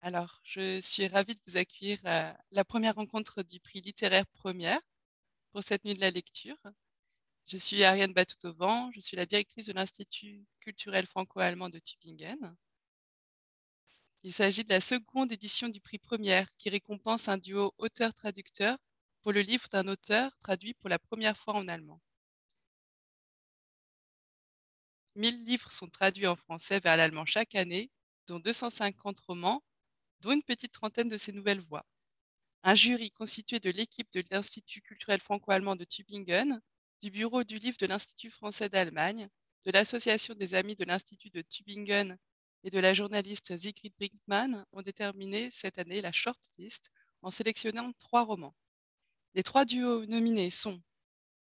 Alors, je suis ravie de vous accueillir à la première rencontre du prix littéraire Première pour cette nuit de la lecture. Je suis Ariane Batoutovan, je suis la directrice de l'Institut culturel franco-allemand de Tübingen. Il s'agit de la seconde édition du prix Première qui récompense un duo auteur-traducteur pour le livre d'un auteur traduit pour la première fois en allemand. 1000 livres sont traduits en français vers l'allemand chaque année, dont 250 romans, dont une petite trentaine de ces nouvelles voix. Un jury constitué de l'équipe de l'Institut culturel franco-allemand de Tübingen, du bureau du livre de l'Institut français d'Allemagne, de l'Association des amis de l'Institut de Tübingen et de la journaliste Sigrid Brinkmann ont déterminé cette année la shortlist en sélectionnant 3 romans. Les 3 duos nominés sont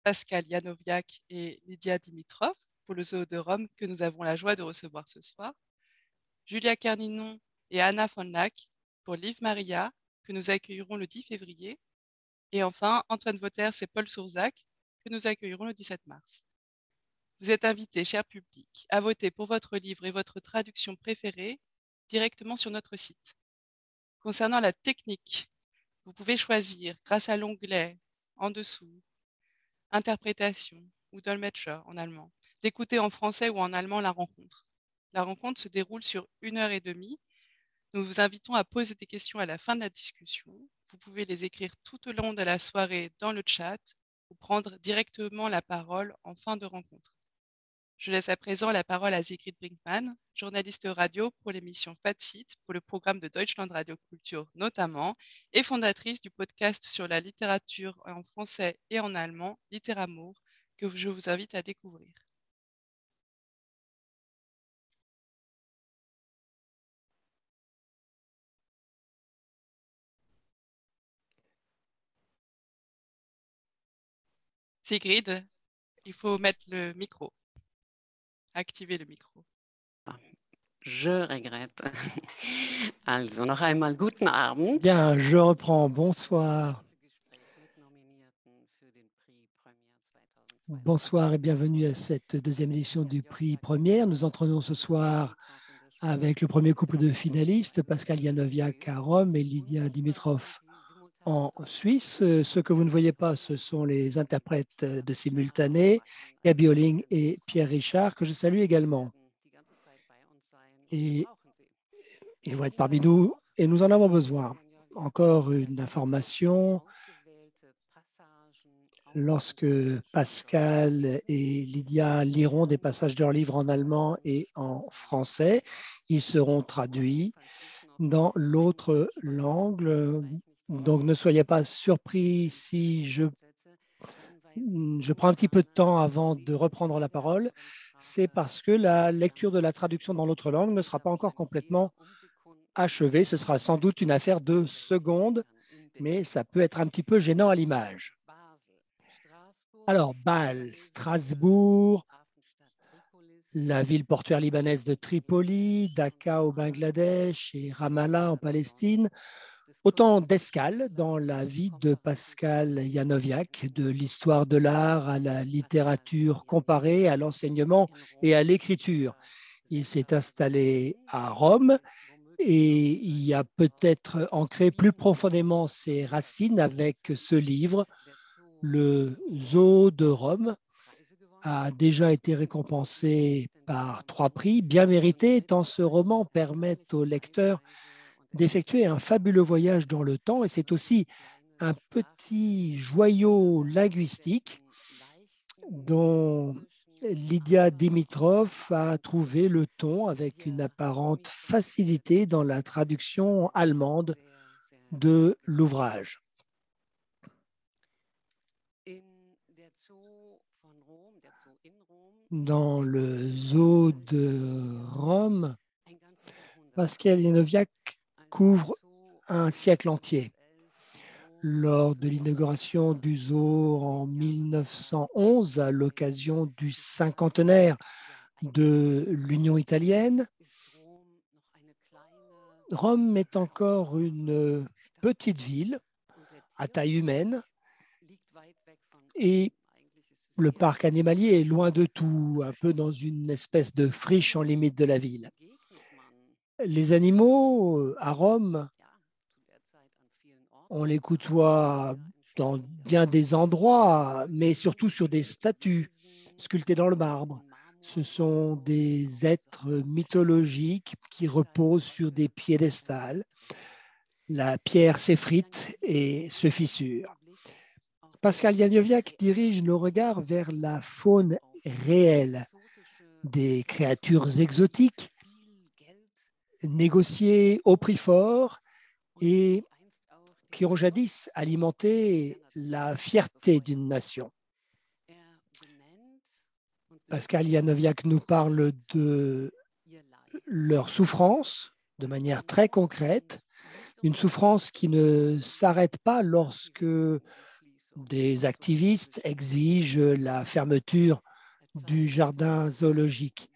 Pascal Janowiak et Lydia Dimitrov pour le Zoo de Rome que nous avons la joie de recevoir ce soir, Julia Carninon et Anna von Lack pour Liv Maria que nous accueillerons le 10 février, et enfin Antoine Wauters et Paul Sourzac que nous accueillerons le 17 mars. Vous êtes invités, cher public, à voter pour votre livre et votre traduction préférée directement sur notre site. Concernant la technique, vous pouvez choisir, grâce à l'onglet en dessous, interprétation ou dolmetscher en allemand, d'écouter en français ou en allemand la rencontre. La rencontre se déroule sur 1 heure et demie. Nous vous invitons à poser des questions à la fin de la discussion. Vous pouvez les écrire tout au long de la soirée dans le chat ou prendre directement la parole en fin de rencontre. Je laisse à présent la parole à Sigrid Brinkmann, journaliste radio pour l'émission Fazit, pour le programme de Deutschland Radio Kultur notamment, et fondatrice du podcast sur la littérature en français et en allemand, Littéramour, que je vous invite à découvrir. Sigrid, il faut mettre le micro, activer le micro. Je regrette. Also, noch einmal guten Abend. Bien, je reprends. Bonsoir. Bonsoir et bienvenue à cette deuxième édition du prix Première. Nous entraînons ce soir avec le premier couple de finalistes, Pascal Janowiak à Rome et Lydia Dimitrov en Suisse. Ce que vous ne voyez pas, ce sont les interprètes de simultané, Gabi Olling et Pierre Richard, que je salue également. Et ils vont être parmi nous et nous en avons besoin. Encore une information. Lorsque Pascal et Lydia liront des passages de leur livre en allemand et en français, ils seront traduits dans l'autre langue. Donc, ne soyez pas surpris si je prends un petit peu de temps avant de reprendre la parole. C'est parce que la lecture de la traduction dans l'autre langue ne sera pas encore complètement achevée. Ce sera sans doute une affaire de secondes, mais ça peut être un petit peu gênant à l'image. Alors, Bâle, Strasbourg, la ville portuaire libanaise de Tripoli, Dhaka au Bangladesh et Ramallah en Palestine, autant d'escales dans la vie de Pascal Janowiak, de l'histoire de l'art à la littérature comparée, à l'enseignement et à l'écriture. Il s'est installé à Rome et il a peut-être ancré plus profondément ses racines avec ce livre, Le Zoo de Rome, a déjà été récompensé par 3 prix, bien mérités, tant ce roman permet au lecteur d'effectuer un fabuleux voyage dans le temps et c'est aussi un petit joyau linguistique dont Lydia Dimitrov a trouvé le ton avec une apparente facilité dans la traduction allemande de l'ouvrage. Dans le zoo de Rome, Pascal Janowiak couvre un siècle entier. Lors de l'inauguration du zoo en 1911, à l'occasion du cinquantenaire de l'Union italienne, Rome est encore une petite ville à taille humaine et le parc animalier est loin de tout, un peu dans une espèce de friche en limite de la ville. Les animaux à Rome, on les côtoie dans bien des endroits, mais surtout sur des statues sculptées dans le marbre. Ce sont des êtres mythologiques qui reposent sur des piédestals. La pierre s'effrite et se fissure. Pascal Janiowiak dirige nos regards vers la faune réelle, des créatures exotiques négociées au prix fort et qui ont jadis alimenté la fierté d'une nation. Pascal Janiowiak nous parle de leur souffrance de manière très concrète, une souffrance qui ne s'arrête pas lorsque des activistes exigent la fermeture du jardin zoologique.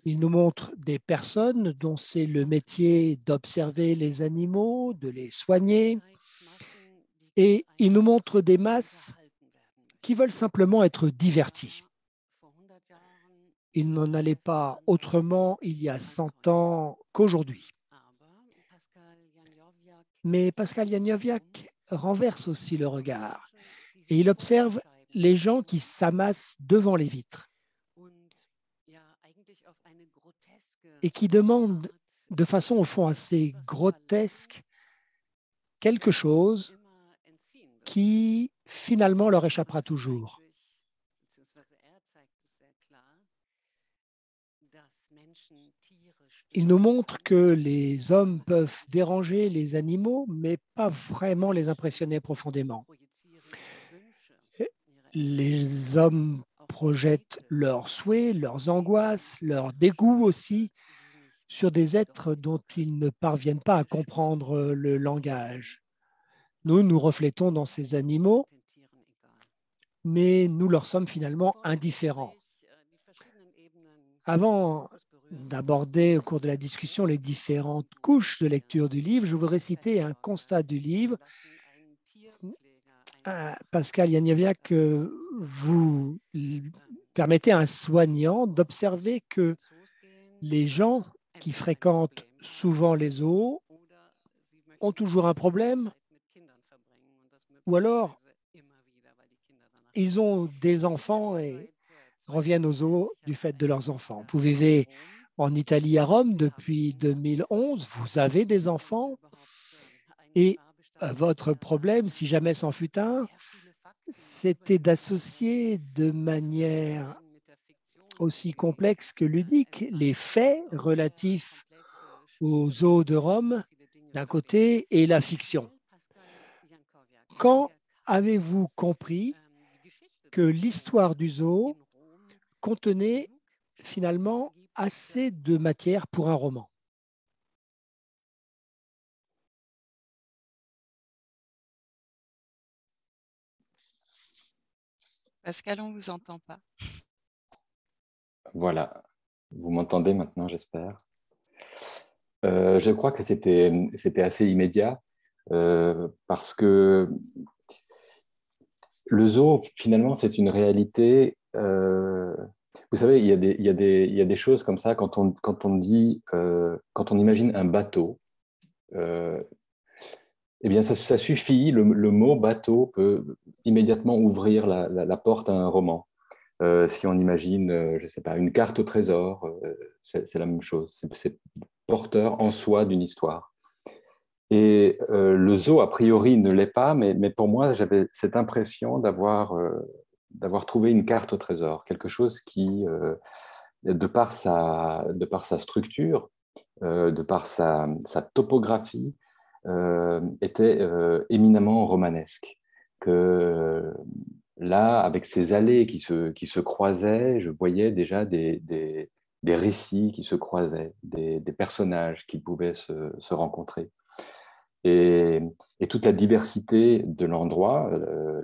Il nous montre des personnes dont c'est le métier d'observer les animaux, de les soigner, et il nous montre des masses qui veulent simplement être diverties. Il n'en allait pas autrement il y a 100 ans qu'aujourd'hui. Mais Pascal Janiowiak renverse aussi le regard et il observe les gens qui s'amassent devant les vitres et qui demandent de façon au fond assez grotesque quelque chose qui finalement leur échappera toujours. Il nous montre que les hommes peuvent déranger les animaux, mais pas vraiment les impressionner profondément. Les hommes projettent leurs souhaits, leurs angoisses, leurs dégoûts aussi sur des êtres dont ils ne parviennent pas à comprendre le langage. Nous reflétons dans ces animaux, mais nous leur sommes finalement indifférents. Avant d'aborder au cours de la discussion les différentes couches de lecture du livre, je voudrais citer un constat du livre. Pascal Janiowiak, vous permettez à un soignant d'observer que les gens qui fréquentent souvent les zoos ont toujours un problème, ou alors ils ont des enfants et reviennent aux zoos du fait de leurs enfants. Vous vivez en Italie, à Rome, depuis 2011, vous avez des enfants et votre problème, si jamais c'en fut un, c'était d'associer de manière aussi complexe que ludique les faits relatifs aux zoos de Rome d'un côté et la fiction. Quand avez-vous compris que l'histoire du zoo contenait finalement assez de matière pour un roman? Pascal, on ne vous entend pas. Voilà, vous m'entendez maintenant, j'espère. Je crois que c'était assez immédiat parce que le zoo, finalement, c'est une réalité. Vous savez, il y a des choses comme ça quand on dit, quand on imagine un bateau. Eh bien, ça suffit. Le mot bateau peut immédiatement ouvrir la porte à un roman. Si on imagine, je ne sais pas, une carte au trésor, c'est la même chose. C'est porteur en soi d'une histoire. Et le zoo, a priori, ne l'est pas, mais pour moi, j'avais cette impression d'avoir trouvé une carte au trésor, quelque chose qui, de par sa structure, de par sa topographie, était éminemment romanesque. Que là, avec ces allées qui se croisaient, je voyais déjà des récits qui se croisaient, des personnages qui pouvaient se rencontrer. Et toute la diversité de l'endroit,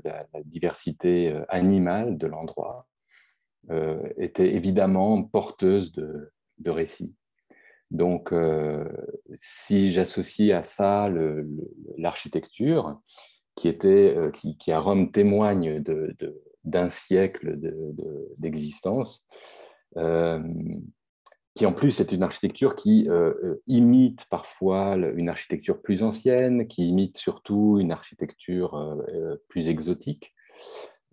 la diversité animale de l'endroit, était évidemment porteuse de récits. Donc, si j'associe à ça l'architecture, qui à Rome témoigne d'un siècle d'existence, qui en plus est une architecture qui imite parfois une architecture plus ancienne, qui imite surtout une architecture plus exotique.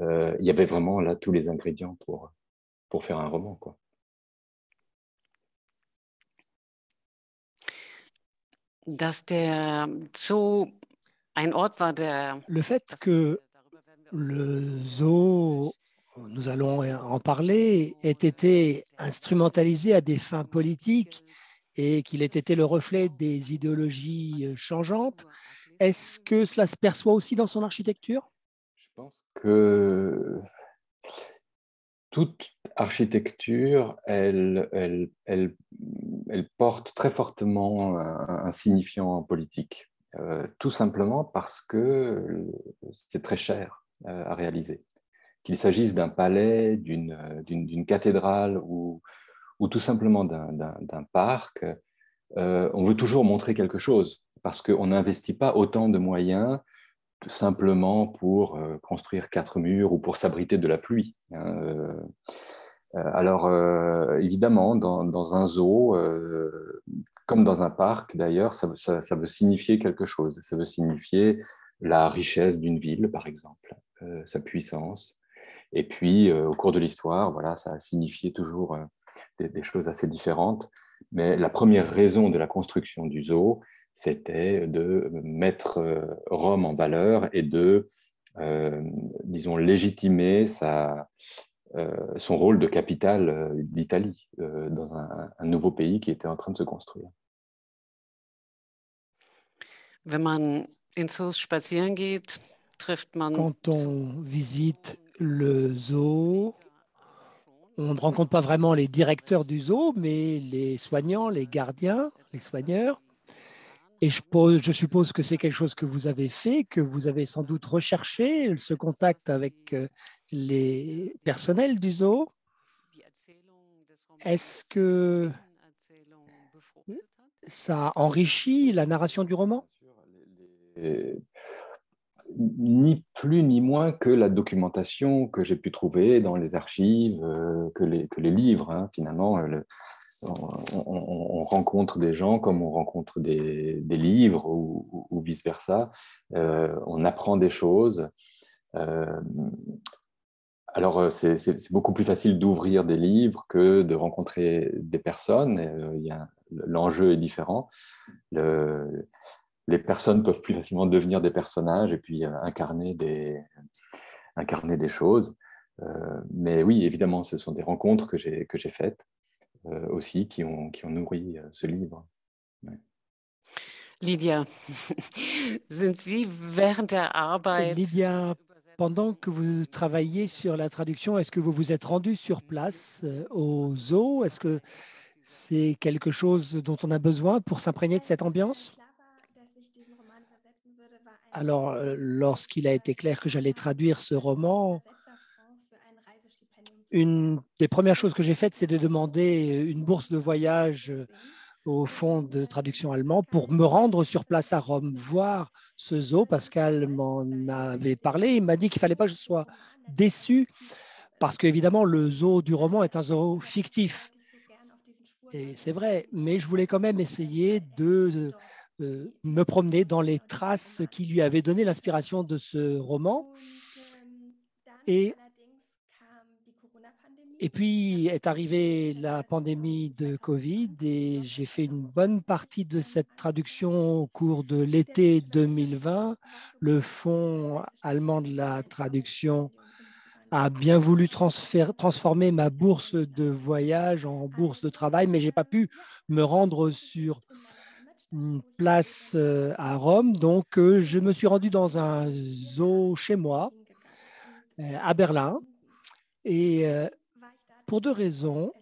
Il y avait vraiment là tous les ingrédients pour faire un roman, quoi. Dass der Zoo ein Ort war, der Le fait que le zoo, nous allons en parler, ait été instrumentalisé à des fins politiques et qu'il ait été le reflet des idéologies changeantes, est-ce que cela se perçoit aussi dans son architecture? Je pense que toute architecture, elle porte très fortement un signifiant politique, tout simplement parce que c'est très cher à réaliser. Qu'il s'agisse d'un palais, d'une cathédrale ou tout simplement d'un parc, on veut toujours montrer quelque chose parce qu'on n'investit pas autant de moyens simplement pour construire 4 murs ou pour s'abriter de la pluie. Alors, évidemment, dans un zoo, comme dans un parc d'ailleurs, ça veut signifier quelque chose. Ça veut signifier la richesse d'une ville, par exemple, sa puissance. Et puis, au cours de l'histoire, voilà, ça a signifié toujours des choses assez différentes. Mais la première raison de la construction du zoo, c'était de mettre Rome en valeur et de, disons, légitimer son rôle de capitale d'Italie dans un nouveau pays qui était en train de se construire. Wenn man in Zoos spazieren geht, trifft man Quand on visite le zoo, on ne rencontre pas vraiment les directeurs du zoo, mais les soignants, les gardiens, les soigneurs. Et je suppose que c'est quelque chose que vous avez fait, que vous avez sans doute recherché, ce contact avec les personnels du zoo. Est-ce que ça enrichit la narration du roman? Ni plus ni moins que la documentation que j'ai pu trouver dans les archives, que les livres. Hein, finalement, on rencontre des gens comme on rencontre des livres ou vice-versa. On apprend des choses. Alors, c'est beaucoup plus facile d'ouvrir des livres que de rencontrer des personnes. L'enjeu est différent. Les personnes peuvent plus facilement devenir des personnages et puis incarner des choses. Mais oui, évidemment, ce sont des rencontres que j'ai faites aussi qui ont nourri ce livre. Ouais. Lydia, sind Sie während der Arbeit Lydia, pendant que vous travaillez sur la traduction, est-ce que vous vous êtes rendu sur place au zoo? Est-ce que c'est quelque chose dont on a besoin pour s'imprégner de cette ambiance? Alors, lorsqu'il a été clair que j'allais traduire ce roman, une des premières choses que j'ai faites, c'est de demander une bourse de voyage au Fonds de traduction allemand pour me rendre sur place à Rome, voir ce zoo. Pascal m'en avait parlé. Il m'a dit qu'il ne fallait pas que je sois déçu parce qu'évidemment, le zoo du roman est un zoo fictif. Et c'est vrai, mais je voulais quand même essayer de me promener dans les traces qui lui avaient donné l'inspiration de ce roman. Et puis est arrivée la pandémie de Covid et j'ai fait une bonne partie de cette traduction au cours de l'été 2020. Le Fonds allemand de la traduction a bien voulu transformer ma bourse de voyage en bourse de travail, mais je n'ai pas pu me rendre sur une place à Rome. Donc, je me suis rendu dans un zoo chez moi, à Berlin. Et pour deux raisons.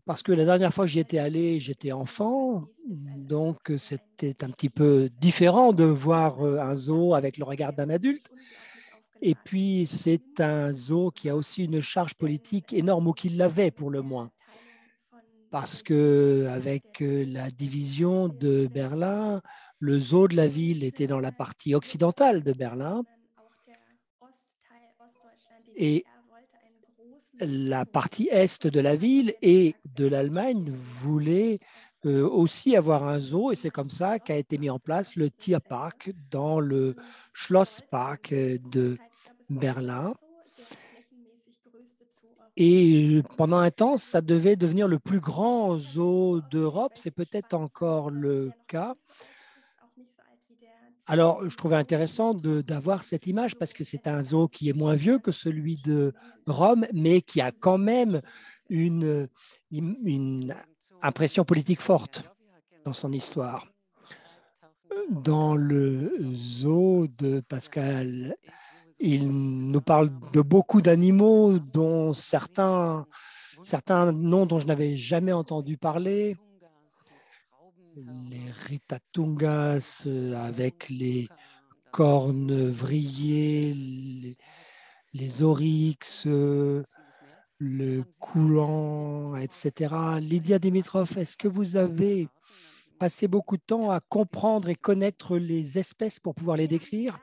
Parce que la dernière fois que j'y étais allé, j'étais enfant, donc c'était un petit peu différent de voir un zoo avec le regard d'un adulte. Et puis, c'est un zoo qui a aussi une charge politique énorme, ou qui l'avait pour le moins. Parce qu'avec la division de Berlin, le zoo de la ville était dans la partie occidentale de Berlin. Et la partie est de la ville et de l'Allemagne voulait aussi avoir un zoo, et c'est comme ça qu'a été mis en place le Tierpark dans le Schlosspark de Berlin. Et pendant un temps, ça devait devenir le plus grand zoo d'Europe. C'est peut-être encore le cas. Alors, je trouvais intéressant d'avoir cette image parce que c'est un zoo qui est moins vieux que celui de Rome, mais qui a quand même une impression politique forte dans son histoire. Dans le zoo de Pascal, il nous parle de beaucoup d'animaux, dont certains noms dont je n'avais jamais entendu parler. Les Ritatungas avec les cornes vrillées, les oryx, le coulant, etc. Lydia Dimitrov, est-ce que vous avez passé beaucoup de temps à comprendre et connaître les espèces pour pouvoir les décrire?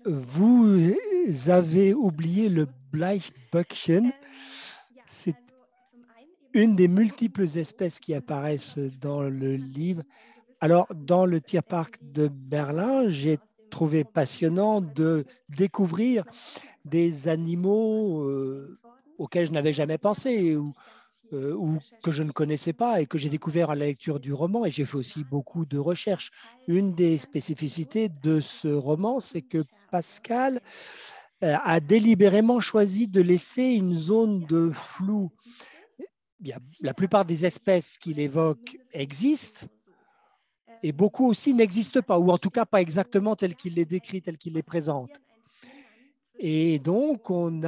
Vous avez oublié le Bleichböckchen. C'est une des multiples espèces qui apparaissent dans le livre. Alors, dans le Tierpark de Berlin, j'ai trouvé passionnant de découvrir des animaux auxquels je n'avais jamais pensé ou que je ne connaissais pas et que j'ai découvert à la lecture du roman. Et j'ai fait aussi beaucoup de recherches. Une des spécificités de ce roman, c'est que Pascal a délibérément choisi de laisser une zone de flou. La plupart des espèces qu'il évoque existent et beaucoup aussi n'existent pas, ou en tout cas pas exactement telles qu'il les décrit, telles qu'il les présente. Et donc, on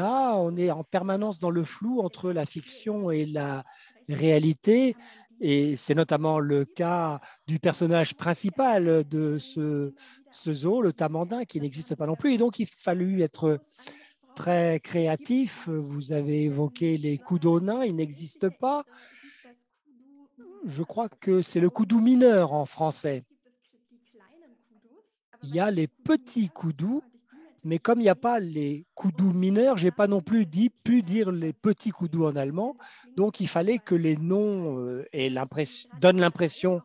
est en permanence dans le flou entre la fiction et la réalité. Et c'est notamment le cas du personnage principal de ce zoo, le Tamandin, qui n'existe pas non plus. Et donc, il fallut être très créatif. Vous avez évoqué les kudos nains, ils n'existent pas. Je crois que c'est le kudu mineur en français. Il y a les petits kudus, mais comme il n'y a pas les kudus mineurs, je n'ai pas non plus pu dire les petits kudus en allemand. Donc, il fallait que les noms donnent l'impression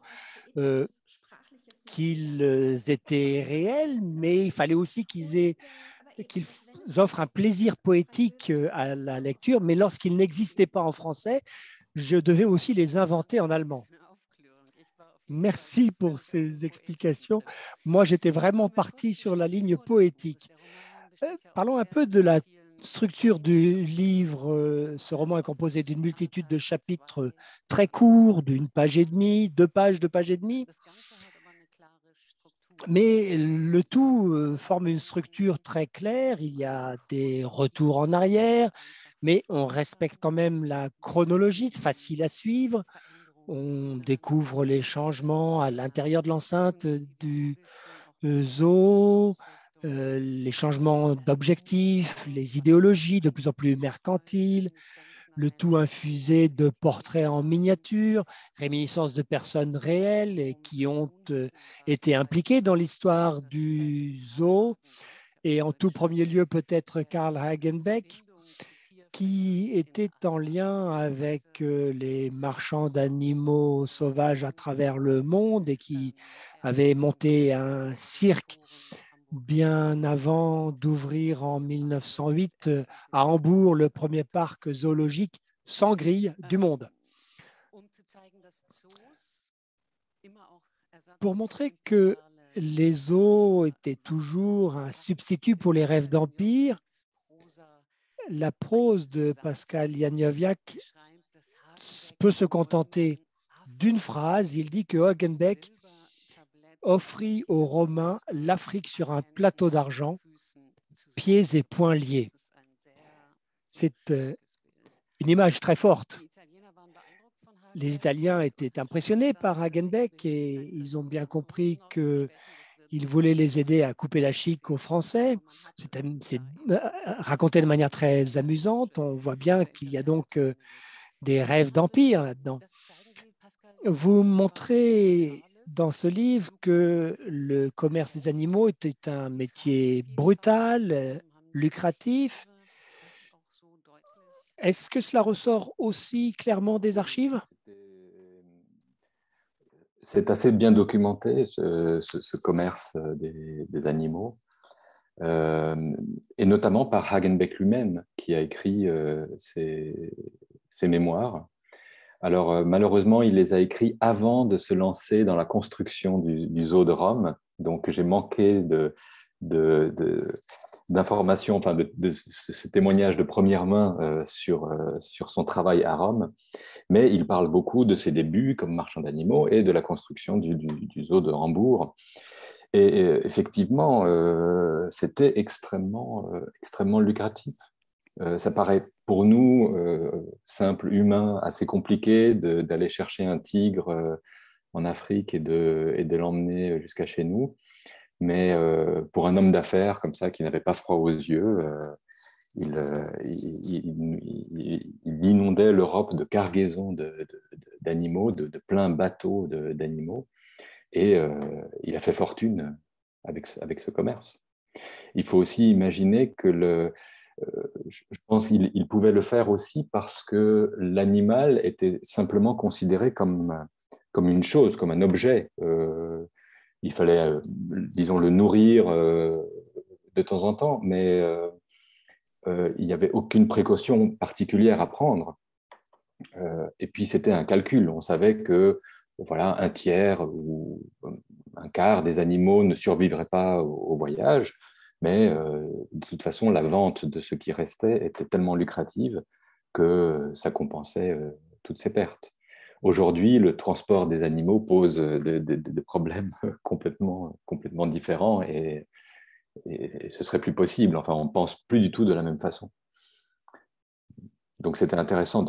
qu'ils étaient réels, mais il fallait aussi qu'ils offrent un plaisir poétique à la lecture. Mais lorsqu'ils n'existaient pas en français, je devais aussi les inventer en allemand. Merci pour ces explications. Moi, j'étais vraiment parti sur la ligne poétique. Parlons un peu de la structure du livre. Ce roman est composé d'une multitude de chapitres très courts, d'une page et demie, 2 pages et demie. Mais le tout forme une structure très claire. Il y a des retours en arrière, mais on respecte quand même la chronologie, facile à suivre. On découvre les changements à l'intérieur de l'enceinte du zoo, les changements d'objectifs, les idéologies de plus en plus mercantiles, le tout infusé de portraits en miniature, réminiscences de personnes réelles et qui ont été impliquées dans l'histoire du zoo. Et en tout premier lieu, peut-être Karl Hagenbeck, qui était en lien avec les marchands d'animaux sauvages à travers le monde et qui avait monté un cirque bien avant d'ouvrir en 1908 à Hambourg le premier parc zoologique sans grille du monde. Pour montrer que les zoos étaient toujours un substitut pour les rêves d'empire, la prose de Pascal Janiowiak peut se contenter d'une phrase. Il dit que Hagenbeck offrit aux Romains l'Afrique sur un plateau d'argent, pieds et poings liés. C'est une image très forte. Les Italiens étaient impressionnés par Hagenbeck et ils ont bien compris qu'il voulait les aider à couper la chic aux Français. C'est raconté de manière très amusante. On voit bien qu'il y a donc des rêves d'empire là-dedans. Vous montrez dans ce livre que le commerce des animaux était un métier brutal, lucratif, Est-ce que cela ressort aussi clairement des archives? C'est assez bien documenté, ce commerce des animaux, et notamment par Hagenbeck lui-même, qui a écrit ses mémoires. Alors, malheureusement, il les a écrits avant de se lancer dans la construction du zoo de Rome. Donc, j'ai manqué d'informations, enfin, de ce témoignage de première main sur son travail à Rome. Mais il parle beaucoup de ses débuts comme marchand d'animaux et de la construction du zoo de Hambourg. Et effectivement, c'était extrêmement lucratif. Ça paraît pour nous, simples humains, assez compliqué d'aller chercher un tigre en Afrique et de l'emmener jusqu'à chez nous. Mais pour un homme d'affaires comme ça, qui n'avait pas froid aux yeux, il inondait l'Europe de cargaisons d'animaux, de pleins bateaux d'animaux. Et il a fait fortune avec ce commerce. Il faut aussi imaginer que je pense qu'il pouvait le faire aussi parce que l'animal était simplement considéré comme une chose, comme un objet. Il fallait, disons, le nourrir de temps en temps, mais il n'y avait aucune précaution particulière à prendre. Et puis, c'était un calcul. On savait que voilà, un tiers ou un quart des animaux ne survivraient pas au voyage, mais de toute façon, la vente de ce qui restait était tellement lucrative que ça compensait toutes ces pertes. Aujourd'hui, le transport des animaux pose des problèmes complètement différents et ce serait plus possible. Enfin, on ne pense plus du tout de la même façon. Donc, c'était intéressant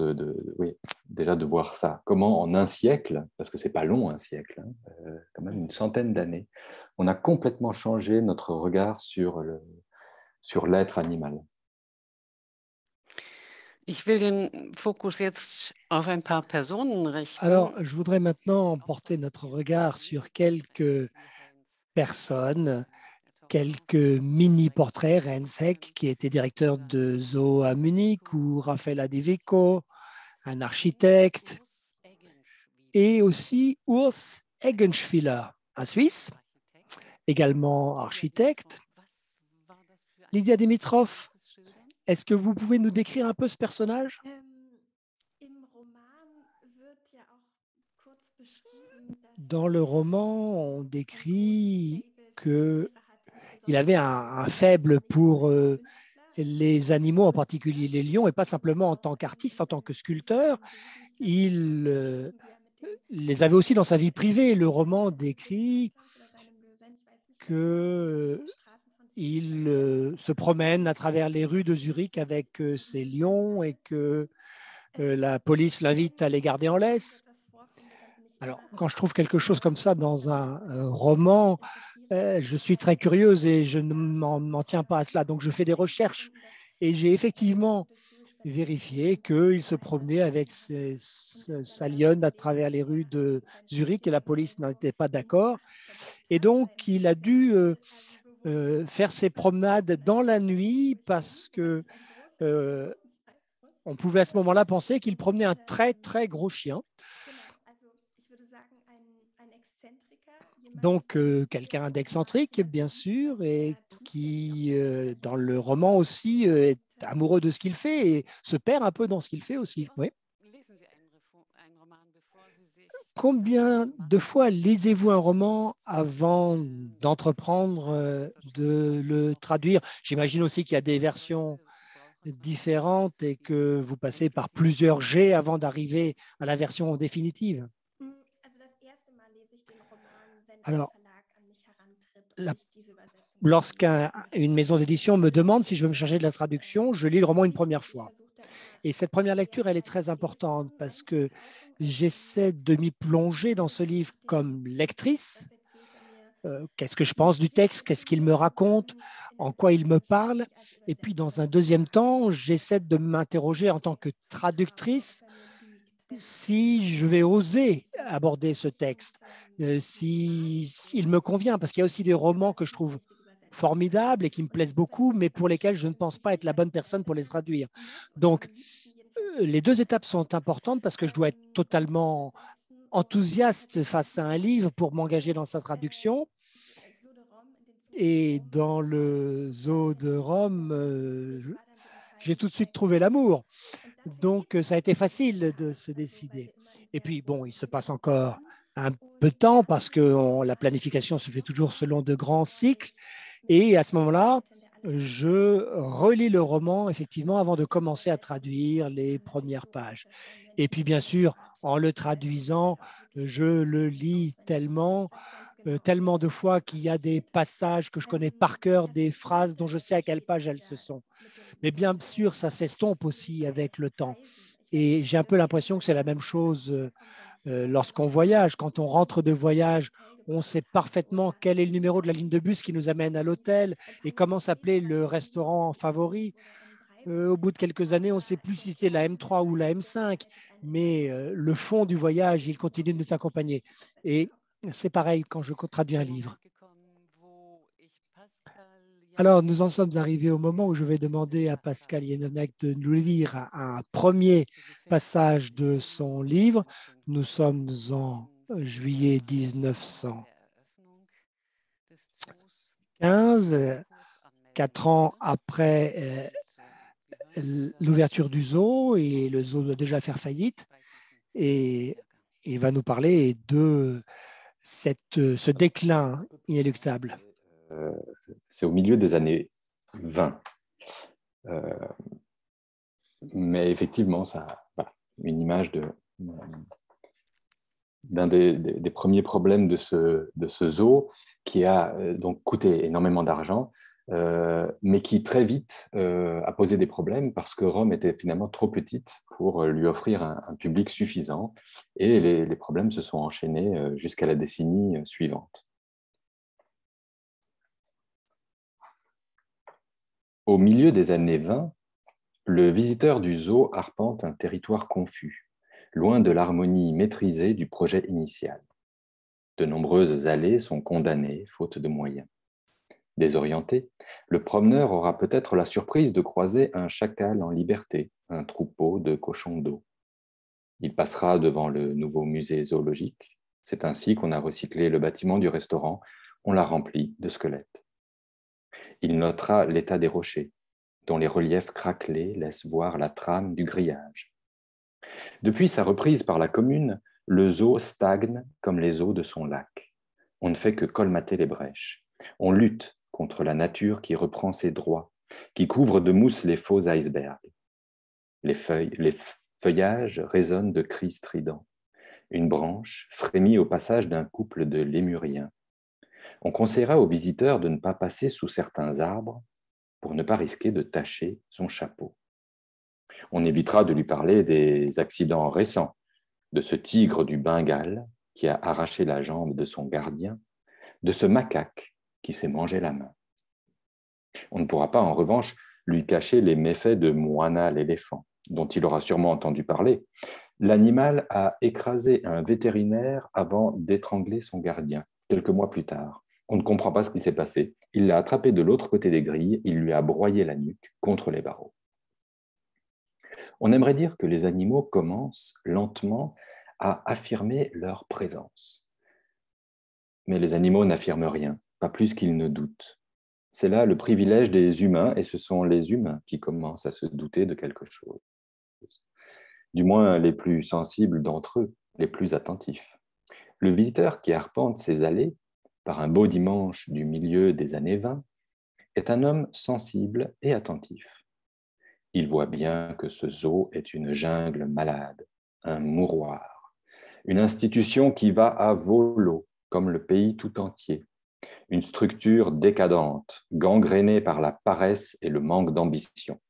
oui, déjà de voir ça. Comment en un siècle, parce que ce n'est pas long un siècle, hein, quand même une centaine d'années, on a complètement changé notre regard sur l'être animal. Ich will den Fokus jetzt auf ein paar Personen richten. Alors, je voudrais maintenant porter notre regard sur quelques personnes, quelques mini-portraits. Rensheck, qui était directeur de zoo à Munich, ou Raffaella Di Vico, un architecte, et aussi Urs Eggenschwiller, un Suisse, également architecte. Lydia Dimitrov, est-ce que vous pouvez nous décrire un peu ce personnage? Dans le roman, on décrit qu'il avait un faible pour les animaux, en particulier les lions, et pas simplement en tant qu'artiste, en tant que sculpteur. Il les avait aussi dans sa vie privée. Le roman décrit qu'il se promène à travers les rues de Zurich avec ses lions et que la police l'invite à les garder en laisse. Alors, quand je trouve quelque chose comme ça dans un roman, je suis très curieuse et je ne m'en tiens pas à cela. Donc, je fais des recherches et j'ai effectivement vérifié qu'il se promenait avec sa lionne à travers les rues de Zurich et la police n'était pas d'accord. Et donc, il a dû faire ses promenades dans la nuit parce que on pouvait à ce moment-là penser qu'il promenait un très, très gros chien. Donc, quelqu'un d'excentrique, bien sûr, et qui, dans le roman aussi, est amoureux de ce qu'il fait et se perd un peu dans ce qu'il fait aussi. Oui. Combien de fois lisez-vous un roman avant d'entreprendre de le traduire? J'imagine aussi qu'il y a des versions différentes et que vous passez par plusieurs jets avant d'arriver à la version définitive. Alors, lorsqu'une maison d'édition me demande si je veux me charger de la traduction, je lis le roman une première fois. Et cette première lecture, elle est très importante parce que j'essaie de m'y plonger dans ce livre comme lectrice. Qu'est-ce que je pense du texte? Qu'est-ce qu'il me raconte? En quoi il me parle? Et puis, dans un deuxième temps, j'essaie de m'interroger en tant que traductrice si je vais oser aborder ce texte, s'il me convient, parce qu'il y a aussi des romans que je trouve formidables et qui me plaisent beaucoup, mais pour lesquels je ne pense pas être la bonne personne pour les traduire. Donc, les deux étapes sont importantes parce que je dois être totalement enthousiaste face à un livre pour m'engager dans sa traduction. Et dans le zoo de Rome, j'ai tout de suite trouvé l'amour. Donc, ça a été facile de se décider. Et puis, bon, il se passe encore un peu de temps parce que la planification se fait toujours selon de grands cycles. Et à ce moment-là, je relis le roman, effectivement, avant de commencer à traduire les premières pages. Et puis, bien sûr, en le traduisant, je le lis tellement de fois qu'il y a des passages que je connais par cœur, des phrases dont je sais à quelle page elles se sont. Mais bien sûr, ça s'estompe aussi avec le temps. Et j'ai un peu l'impression que c'est la même chose lorsqu'on voyage. Quand on rentre de voyage, on sait parfaitement quel est le numéro de la ligne de bus qui nous amène à l'hôtel et comment s'appelait le restaurant favori. Au bout de quelques années, on ne sait plus si c'était la M3 ou la M5, mais le fond du voyage, il continue de nous accompagner. Et c'est pareil quand je traduis un livre. Alors, nous en sommes arrivés au moment où je vais demander à Pascal Yenonek de nous lire un premier passage de son livre. Nous sommes en juillet 1915, 4 ans après l'ouverture du zoo, et le zoo doit déjà faire faillite. Et il va nous parler de ce déclin inéluctable. C'est au milieu des années 20. Mais effectivement, ça, voilà, une image d'un des premiers problèmes de ce zoo qui a donc coûté énormément d'argent, mais qui très vite a posé des problèmes parce que Rome était finalement trop petite pour lui offrir un public suffisant, et les problèmes se sont enchaînés jusqu'à la décennie suivante. Au milieu des années 20, le visiteur du zoo arpente un territoire confus, loin de l'harmonie maîtrisée du projet initial. De nombreuses allées sont condamnées, faute de moyens. Désorienté, le promeneur aura peut-être la surprise de croiser un chacal en liberté, un troupeau de cochons d'eau. Il passera devant le nouveau musée zoologique. C'est ainsi qu'on a recyclé le bâtiment du restaurant, on l'a rempli de squelettes. Il notera l'état des rochers, dont les reliefs craquelés laissent voir la trame du grillage. Depuis sa reprise par la commune, le zoo stagne comme les eaux de son lac. On ne fait que colmater les brèches. On lutte contre la nature qui reprend ses droits, qui couvre de mousse les faux icebergs. Les feuillages résonnent de cris stridents. Une branche frémit au passage d'un couple de lémuriens. On conseillera aux visiteurs de ne pas passer sous certains arbres pour ne pas risquer de tacher son chapeau. On évitera de lui parler des accidents récents, de ce tigre du Bengale qui a arraché la jambe de son gardien, de ce macaque qui s'est mangé la main. On ne pourra pas, en revanche, lui cacher les méfaits de Moana l'éléphant, dont il aura sûrement entendu parler. L'animal a écrasé un vétérinaire avant d'étrangler son gardien, quelques mois plus tard. On ne comprend pas ce qui s'est passé. Il l'a attrapé de l'autre côté des grilles, il lui a broyé la nuque contre les barreaux. On aimerait dire que les animaux commencent lentement à affirmer leur présence. Mais les animaux n'affirment rien, pas plus qu'ils ne doutent. C'est là le privilège des humains, et ce sont les humains qui commencent à se douter de quelque chose. Du moins les plus sensibles d'entre eux, les plus attentifs. Le visiteur qui arpente ces allées, par un beau dimanche du milieu des années 20, est un homme sensible et attentif. Il voit bien que ce zoo est une jungle malade, un mouroir, une institution qui va à volo, comme le pays tout entier, une structure décadente, gangrénée par la paresse et le manque d'ambition.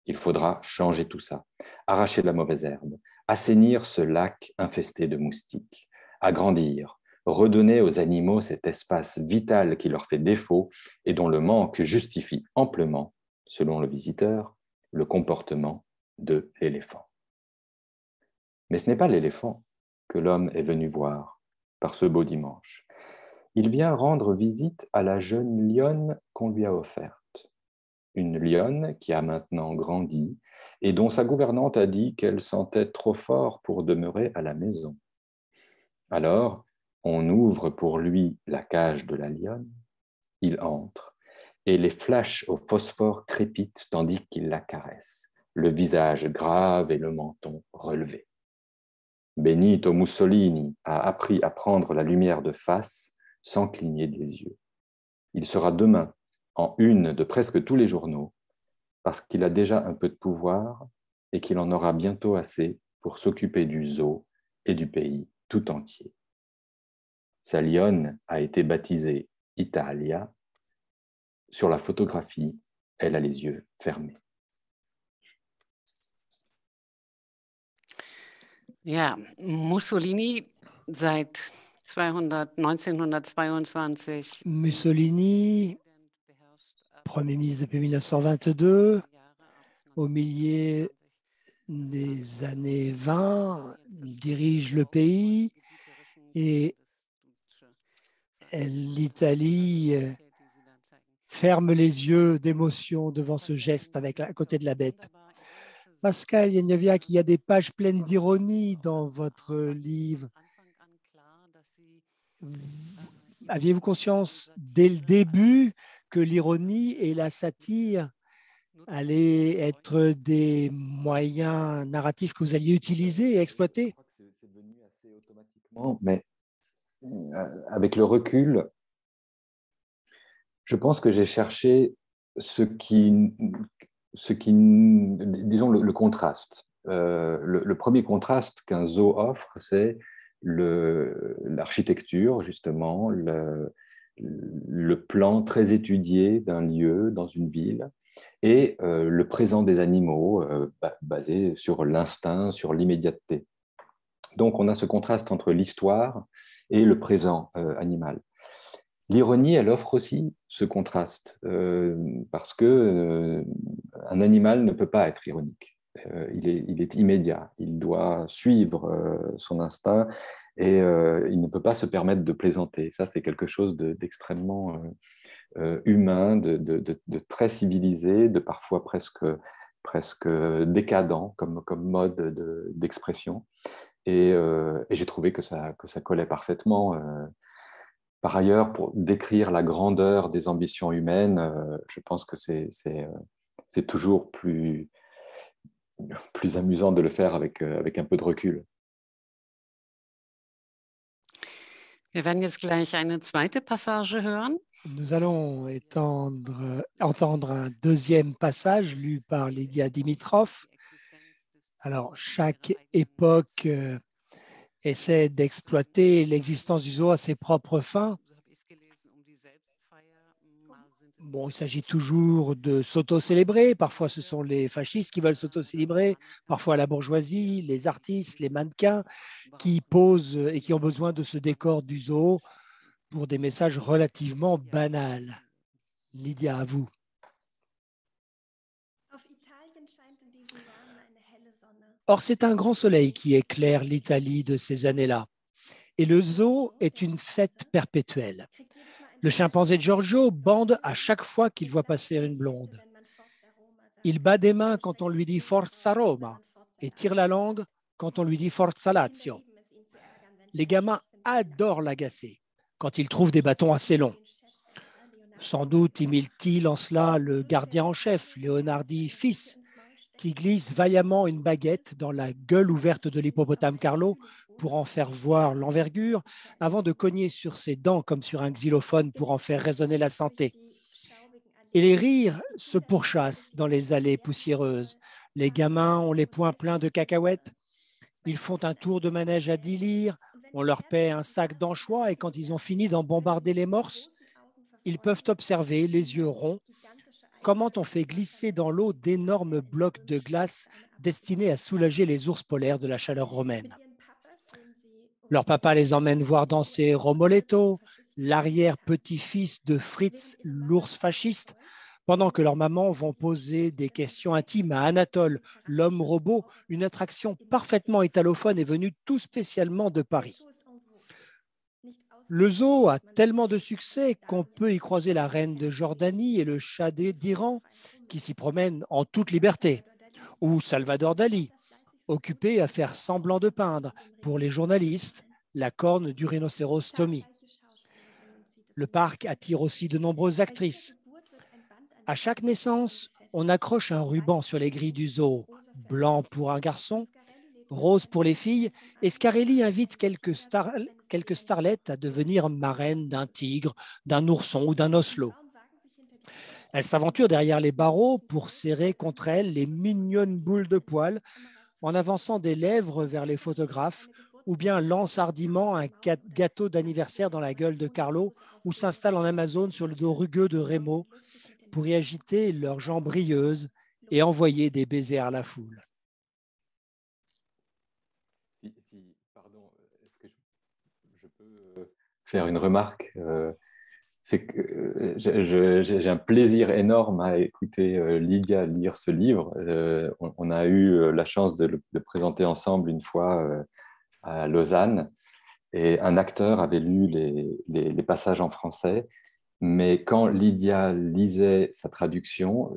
Il faudra changer tout ça, arracher la mauvaise herbe, assainir ce lac infesté de moustiques, agrandir, redonner aux animaux cet espace vital qui leur fait défaut et dont le manque justifie amplement, selon le visiteur, le comportement de l'éléphant. Mais ce n'est pas l'éléphant que l'homme est venu voir par ce beau dimanche. Il vient rendre visite à la jeune lionne qu'on lui a offerte. Une lionne qui a maintenant grandi et dont sa gouvernante a dit qu'elle sentait trop fort pour demeurer à la maison. Alors, on ouvre pour lui la cage de la lionne, il entre, et les flashs au phosphore crépitent tandis qu'il la caresse, le visage grave et le menton relevé. Benito Mussolini a appris à prendre la lumière de face sans cligner des yeux. Il sera demain en une de presque tous les journaux parce qu'il a déjà un peu de pouvoir et qu'il en aura bientôt assez pour s'occuper du zoo et du pays tout entier. Sa lionne a été baptisée Italia. Sur la photographie, elle a les yeux fermés. Ja, Mussolini seit 1922. Mussolini, Premier ministre depuis 1922, au milieu des années 20, dirige le pays et l'Italie ferme les yeux d'émotion devant ce geste à côté de la bête. Pascal Yenneviak, il y a des pages pleines d'ironie dans votre livre. Aviez-vous conscience dès le début que l'ironie et la satire allaient être des moyens narratifs que vous alliez utiliser et exploiter? C'est venu assez automatiquement, mais avec le recul, je pense que j'ai cherché disons, le contraste. Le premier contraste qu'un zoo offre, c'est l'architecture, justement, le plan très étudié d'un lieu dans une ville et le présent des animaux basé sur l'instinct, sur l'immédiateté. Donc, on a ce contraste entre l'histoire et le présent animal. L'ironie, elle offre aussi ce contraste parce que un animal ne peut pas être ironique. Il est immédiat, il doit suivre son instinct et il ne peut pas se permettre de plaisanter. Ça, c'est quelque chose d'extrêmement humain, de très civilisé, de parfois presque décadent comme mode d'expression. Et j'ai trouvé que ça collait parfaitement. Par ailleurs, pour décrire la grandeur des ambitions humaines, je pense que c'est toujours plus amusant de le faire avec un peu de recul. Wir werden jetzt gleich eine zweite Passage hören. Nous allons entendre un deuxième passage lu par Lydia Dimitrov. Alors, chaque époque essaie d'exploiter l'existence du zoo à ses propres fins. Bon, il s'agit toujours de s'auto-célébrer. Parfois, ce sont les fascistes qui veulent s'auto-célébrer. Parfois, la bourgeoisie, les artistes, les mannequins qui posent et qui ont besoin de ce décor du zoo pour des messages relativement banals. Lydia, à vous. Or, c'est un grand soleil qui éclaire l'Italie de ces années-là. Et le zoo est une fête perpétuelle. Le chimpanzé Giorgio bande à chaque fois qu'il voit passer une blonde. Il bat des mains quand on lui dit Forza Roma et tire la langue quand on lui dit Forza Lazio. Les gamins adorent l'agacer quand il trouve des bâtons assez longs. Sans doute imite-t-il en cela le gardien en chef, Leonardi fils, qui glisse vaillamment une baguette dans la gueule ouverte de l'hippopotame Carlo pour en faire voir l'envergure, avant de cogner sur ses dents comme sur un xylophone pour en faire résonner la santé. Et les rires se pourchassent dans les allées poussiéreuses. Les gamins ont les poings pleins de cacahuètes. Ils font un tour de manège à 10 lires. On leur paie un sac d'anchois et quand ils ont fini d'en bombarder les morses, ils peuvent observer, les yeux ronds, comment on fait glisser dans l'eau d'énormes blocs de glace destinés à soulager les ours polaires de la chaleur romaine. Leur papa les emmène voir danser Romoletto, l'arrière-petit-fils de Fritz, l'ours fasciste, pendant que leurs mamans vont poser des questions intimes à Anatole, l'homme robot, une attraction parfaitement italophone et venue tout spécialement de Paris. Le zoo a tellement de succès qu'on peut y croiser la reine de Jordanie et le shah d'Iran qui s'y promènent en toute liberté. ou Salvador Dali, occupé à faire semblant de peindre, pour les journalistes, la corne du rhinocéros Tommy. Le parc attire aussi de nombreuses actrices. À chaque naissance, on accroche un ruban sur les grilles du zoo, blanc pour un garçon, rose pour les filles, et Scarelli invite quelques starlets à devenir marraines d'un tigre, d'un ourson ou d'un oslo. Elle s'aventure derrière les barreaux pour serrer contre elle les mignonnes boules de poils en avançant des lèvres vers les photographes ou bien lance hardiment un gâteau d'anniversaire dans la gueule de Carlo ou s'installe en Amazone sur le dos rugueux de Remo pour y agiter leurs jambes brilleuses et envoyer des baisers à la foule. Pardon, est-ce que je peux faire une remarque? C'est que j'ai un plaisir énorme à écouter Lydia lire ce livre. On a eu la chance de le présenter ensemble une fois à Lausanne, et un acteur avait lu les passages en français, mais quand Lydia lisait sa traduction,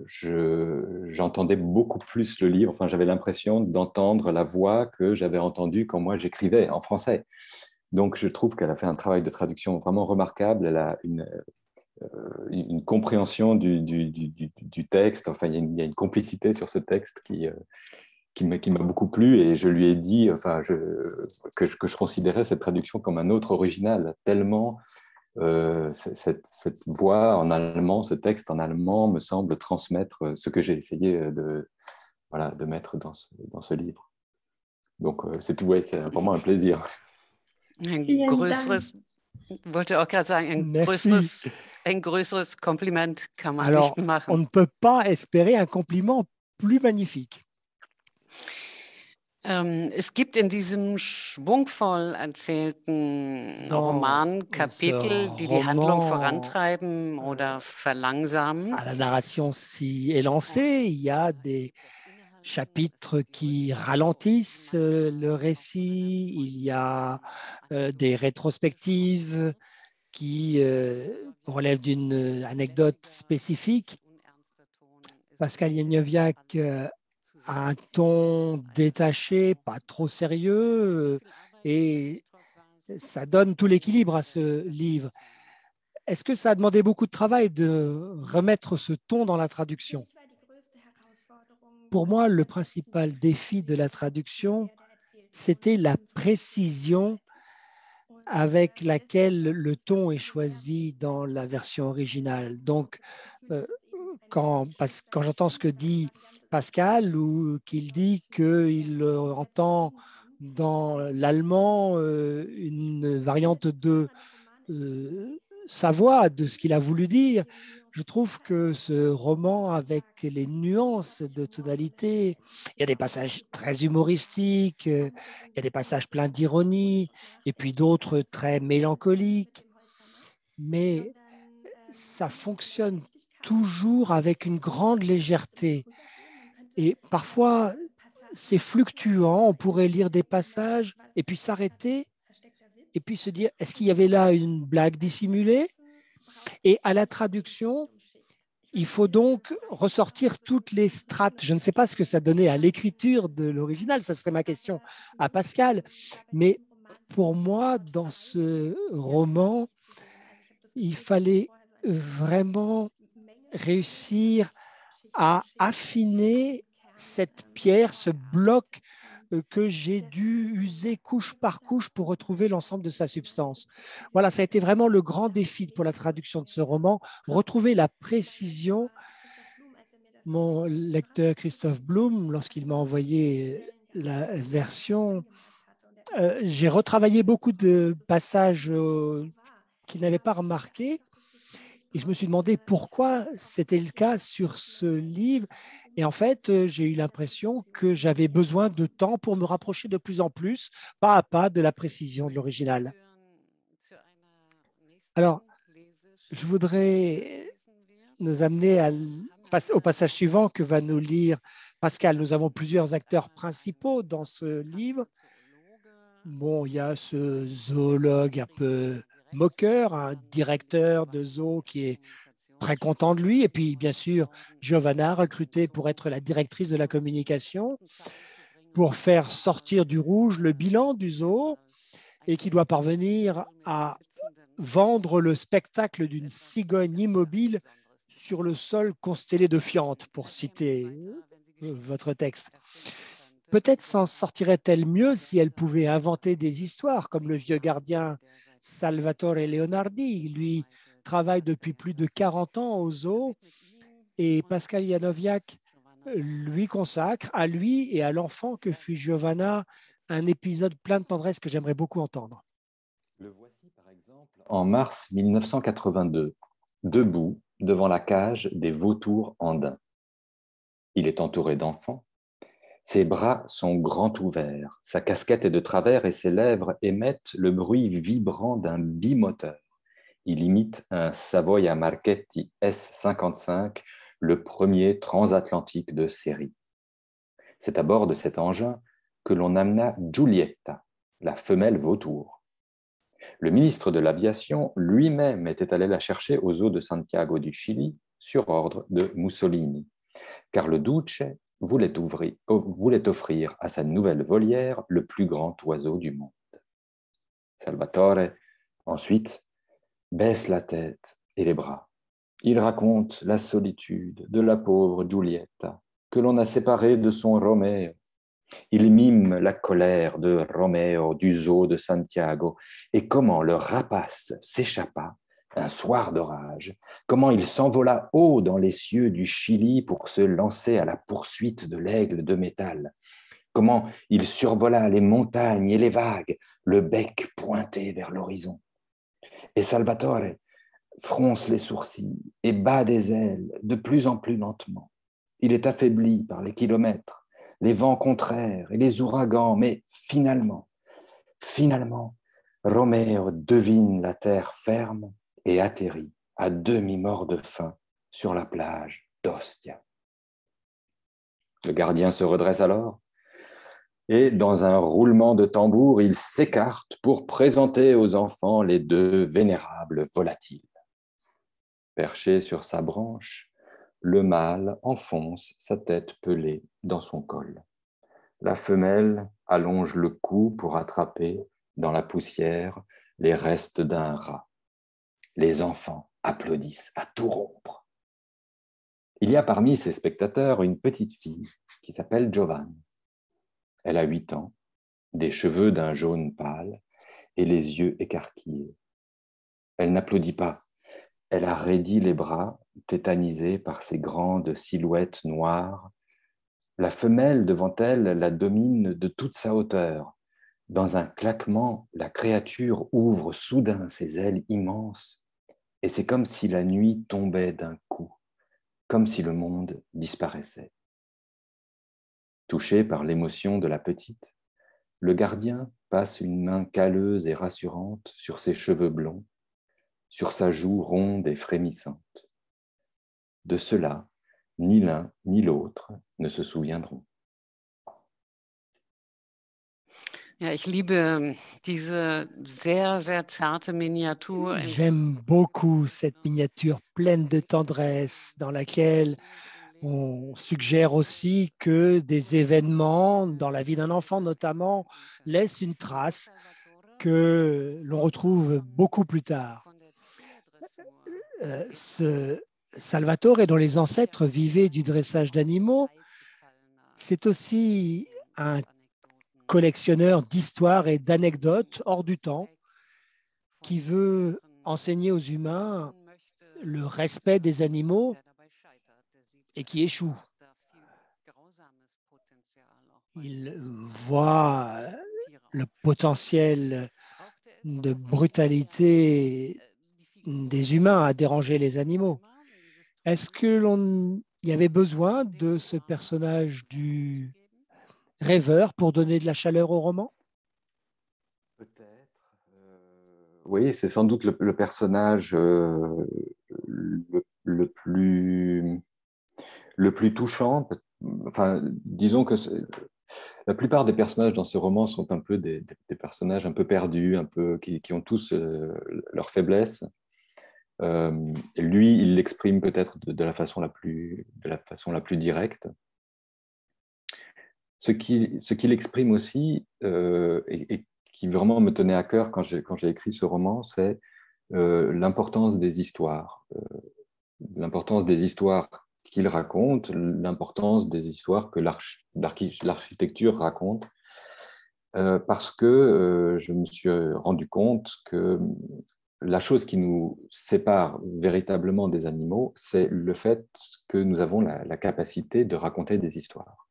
j'entendais beaucoup plus le livre. Enfin, j'avais l'impression d'entendre la voix que j'avais entendue quand moi j'écrivais en français. Donc, je trouve qu'elle a fait un travail de traduction vraiment remarquable. Elle a une compréhension du texte. Enfin, il y a une complicité sur ce texte qui m'a beaucoup plu. Et je lui ai dit que je considérais cette traduction comme un autre original, tellement cette voix en allemand, ce texte en allemand me semble transmettre ce que j'ai essayé de mettre dans ce livre. Donc, c'est tout, ouais, c'est vraiment un plaisir. Ein größeres, wollte auch gerade sagen, ein größeres Kompliment kann man Alors, nicht machen. on ne peut pas espérer un compliment plus magnifique. Es gibt in diesem schwungvoll erzählten Roman Kapitel, die die Handlung vorantreiben oder verlangsamen. À la narration si élancée, il y a des chapitres qui ralentissent le récit, il y a des rétrospectives qui relèvent d'une anecdote spécifique. Pascal Yenioviak a un ton détaché, pas trop sérieux, et ça donne tout l'équilibre à ce livre. Est-ce que ça a demandé beaucoup de travail de remettre ce ton dans la traduction? Pour moi, le principal défi de la traduction, c'était la précision avec laquelle le ton est choisi dans la version originale. Donc, quand j'entends ce que dit Pascal, ou qu'il dit qu'il entend dans l'allemand une variante de sa voix, de ce qu'il a voulu dire, je trouve que ce roman, avec les nuances de tonalité, il y a des passages très humoristiques, il y a des passages pleins d'ironie, et puis d'autres très mélancoliques, mais ça fonctionne toujours avec une grande légèreté. Et parfois, c'est fluctuant, on pourrait lire des passages et puis s'arrêter et puis se dire, est-ce qu'il y avait là une blague dissimulée? Et à la traduction, il faut donc ressortir toutes les strates. Je ne sais pas ce que ça donnait à l'écriture de l'original, ça serait ma question à Pascal, mais pour moi, dans ce roman, il fallait vraiment réussir à affiner cette pierre, ce bloc que j'ai dû user couche par couche pour retrouver l'ensemble de sa substance. Voilà, ça a été vraiment le grand défi pour la traduction de ce roman, retrouver la précision. Mon lecteur Christophe Blum, lorsqu'il m'a envoyé la version, j'ai retravaillé beaucoup de passages qu'il n'avait pas remarqués. Et je me suis demandé pourquoi c'était le cas sur ce livre. Et en fait, j'ai eu l'impression que j'avais besoin de temps pour me rapprocher de plus en plus, pas à pas, de la précision de l'original. Alors, je voudrais nous amener au passage suivant que va nous lire Pascal. Nous avons plusieurs acteurs principaux dans ce livre. Bon, il y a ce zoologue un peu moqueur, un directeur de zoo qui est très content de lui. Et puis, bien sûr, Giovanna, recrutée pour être la directrice de la communication, pour faire sortir du rouge le bilan du zoo et qui doit parvenir à vendre le spectacle d'une cigogne immobile sur le sol constellé de fientes, pour citer votre texte. Peut-être s'en sortirait-elle mieux si elle pouvait inventer des histoires, comme le vieux gardien Salvatore Leonardi. Lui travaille depuis plus de 40 ans au zoo et Pascal Janowiak lui consacre, à lui et à l'enfant que fut Giovanna, un épisode plein de tendresse que j'aimerais beaucoup entendre. Le voici par exemple en mars 1982, debout devant la cage des vautours andins. Il est entouré d'enfants. Ses bras sont grands ouverts, sa casquette est de travers et ses lèvres émettent le bruit vibrant d'un bimoteur. Il imite un Savoia Marchetti S55, le premier transatlantique de série. C'est à bord de cet engin que l'on amena Giulietta, la femelle vautour. Le ministre de l'Aviation lui-même était allé la chercher au zoo de Santiago du Chili sur ordre de Mussolini, car le Duce voulait offrir à sa nouvelle volière le plus grand oiseau du monde. Salvatore, ensuite, baisse la tête et les bras. Il raconte la solitude de la pauvre Giulietta, que l'on a séparée de son Roméo. Il mime la colère de Roméo du zoo de Santiago et comment le rapace s'échappa un soir d'orage, comment il s'envola haut dans les cieux du Chili pour se lancer à la poursuite de l'aigle de métal, comment il survola les montagnes et les vagues, le bec pointé vers l'horizon. Et Salvatore fronce les sourcils et bat des ailes de plus en plus lentement. Il est affaibli par les kilomètres, les vents contraires et les ouragans, mais finalement, Roméo devine la terre ferme et atterrit à demi-mort de faim sur la plage d'Ostia. Le gardien se redresse alors et, dans un roulement de tambour, il s'écarte pour présenter aux enfants les deux vénérables volatiles. Perché sur sa branche, le mâle enfonce sa tête pelée dans son col. La femelle allonge le cou pour attraper, dans la poussière, les restes d'un rat. Les enfants applaudissent à tout rompre. Il y a parmi ces spectateurs une petite fille qui s'appelle Giovanna. Elle a 8 ans, des cheveux d'un jaune pâle et les yeux écarquillés. Elle n'applaudit pas. Elle a raidi les bras, tétanisée par ces grandes silhouettes noires. La femelle devant elle la domine de toute sa hauteur. Dans un claquement, la créature ouvre soudain ses ailes immenses et c'est comme si la nuit tombait d'un coup, comme si le monde disparaissait. Touché par l'émotion de la petite, le gardien passe une main calleuse et rassurante sur ses cheveux blonds, sur sa joue ronde et frémissante. De cela, ni l'un ni l'autre ne se souviendront. Ja, ich liebe diese sehr, sehr zarte Miniatur. J'aime beaucoup cette miniature pleine de tendresse dans laquelle on suggère aussi que des événements dans la vie d'un enfant notamment laissent une trace que l'on retrouve beaucoup plus tard. Ce Salvatore, dont les ancêtres vivaient du dressage d'animaux, c'est aussi un collectionneur d'histoires et d'anecdotes hors du temps qui veut enseigner aux humains le respect des animaux et qui échoue. Il voit le potentiel de brutalité des humains à déranger les animaux. Est-ce que l'on y avait besoin de ce personnage du rêveur pour donner de la chaleur au roman? Peut-être. Oui, c'est sans doute le personnage le plus touchant. Enfin, disons que la plupart des personnages dans ce roman sont un peu des personnages un peu perdus, qui ont tous leurs faiblesses. Lui, il l'exprime peut-être de la façon la plus directe. Ce qu'il exprime aussi, et qui vraiment me tenait à cœur quand j'ai écrit ce roman, c'est l'importance des histoires. L'importance des histoires qu'il raconte, l'importance des histoires que l'architecture raconte, parce que je me suis rendu compte que la chose qui nous sépare véritablement des animaux, c'est le fait que nous avons la capacité de raconter des histoires.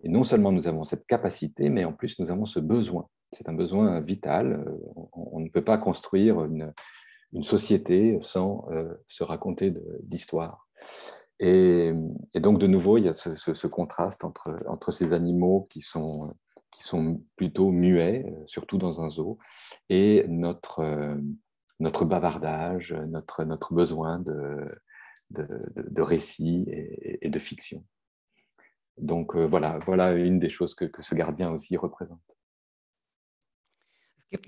Et non seulement nous avons cette capacité, mais en plus nous avons ce besoin. C'est un besoin vital. On ne peut pas construire une société sans se raconter d'histoires. Et donc, de nouveau, il y a ce contraste entre ces animaux qui sont plutôt muets, surtout dans un zoo, et notre bavardage, notre besoin de récits et de fiction. Donc voilà une des choses que ce gardien aussi représente. Il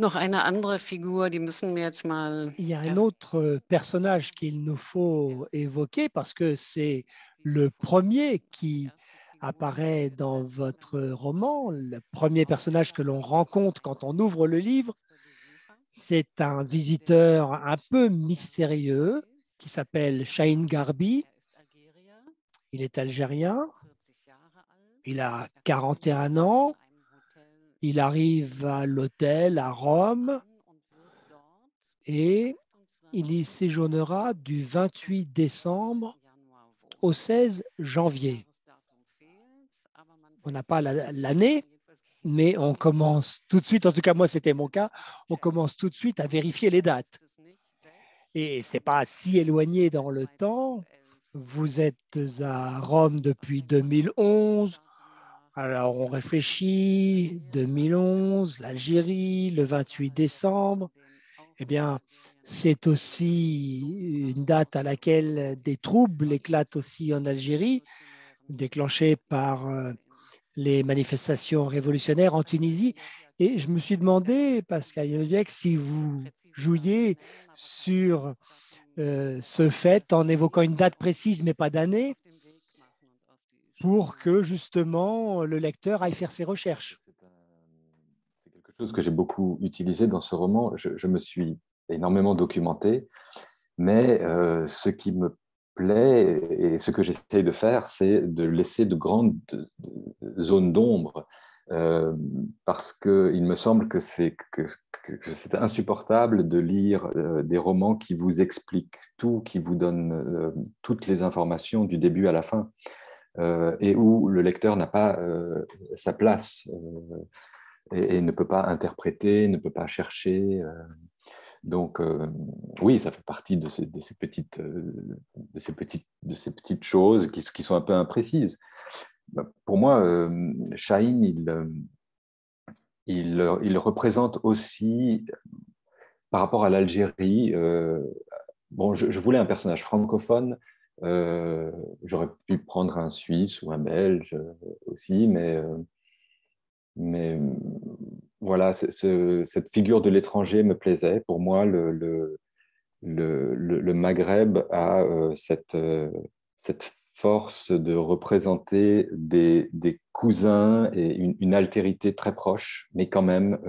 y a un autre personnage qu'il nous faut évoquer parce que c'est le premier qui apparaît dans votre roman, le premier personnage que l'on rencontre quand on ouvre le livre. C'est un visiteur un peu mystérieux qui s'appelle Chahine Garbi. Il est algérien, il a 41 ans, il arrive à l'hôtel à Rome et il y séjournera du 28 décembre au 16 janvier. On n'a pas l'année, mais on commence tout de suite, en tout cas moi c'était mon cas, on commence tout de suite à vérifier les dates. Et ce n'est pas si éloigné dans le temps. Vous êtes à Rome depuis 2011. Alors on réfléchit, 2011, l'Algérie, le 28 décembre. Eh bien, c'est aussi une date à laquelle des troubles éclatent aussi en Algérie, déclenchés par les manifestations révolutionnaires en Tunisie. Et je me suis demandé, Pascal Yenodiek, si vous jouiez sur ce fait en évoquant une date précise mais pas d'année pour que justement le lecteur aille faire ses recherches. C'est quelque chose que j'ai beaucoup utilisé dans ce roman. Je me suis énormément documenté, mais ce qui me plaît et ce que j'essaie de faire, c'est de laisser de grandes zones d'ombre, parce qu'il me semble que c'est insupportable de lire des romans qui vous expliquent tout, qui vous donnent toutes les informations du début à la fin, et où le lecteur n'a pas sa place et ne peut pas interpréter, ne peut pas chercher. Donc, oui, ça fait partie de ces petites choses qui sont un peu imprécises. Pour moi, Chahine, il représente aussi, par rapport à l'Algérie, bon, je voulais un personnage francophone. J'aurais pu prendre un Suisse ou un Belge aussi, mais voilà, cette figure de l'étranger me plaisait. Pour moi, le Maghreb a cette force de représenter des cousins et une altérité très proche, mais quand même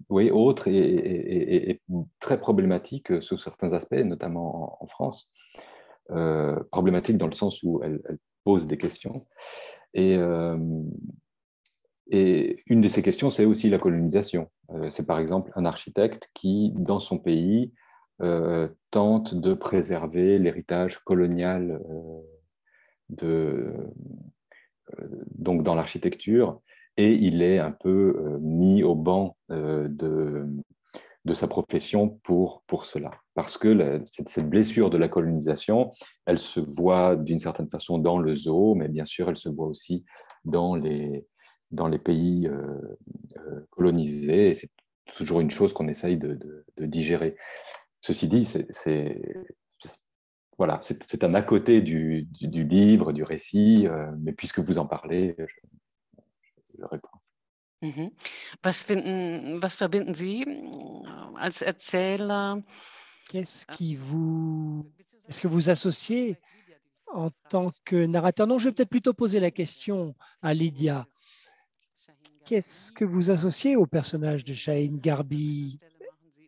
oui, autre et très problématique sous certains aspects, notamment en France. Problématique dans le sens où elle pose des questions. Et une de ces questions, c'est aussi la colonisation. C'est par exemple un architecte qui, dans son pays, tente de préserver l'héritage colonial donc dans l'architecture, et il est un peu mis au banc de sa profession pour cela. Parce que cette blessure de la colonisation, elle se voit d'une certaine façon dans le zoo, mais bien sûr, elle se voit aussi dans les pays colonisés. Et c'est toujours une chose qu'on essaye de digérer. Ceci dit, voilà, c'est un à côté du livre, du récit, mais puisque vous en parlez, je réponds. Mhm. Was verbinden Sie als Erzähler? Est-ce que vous associez en tant que narrateur? Non, je vais peut-être plutôt poser la question à Lydia. Qu'est-ce que vous associez au personnage de Chahine Garbi?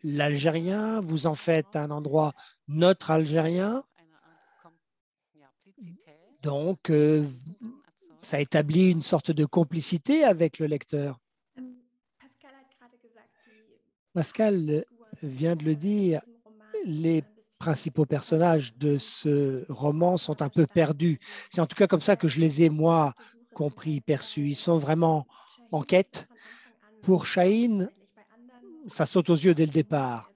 L'Algérien, vous en faites un endroit neutre algérien, donc ça établit une sorte de complicité avec le lecteur. Pascal vient de le dire, les principaux personnages de ce roman sont un peu perdus. C'est en tout cas comme ça que je les ai, moi, compris, perçus. Ils sont vraiment en quête. Pour Chahine, ça saute aux yeux dès le départ.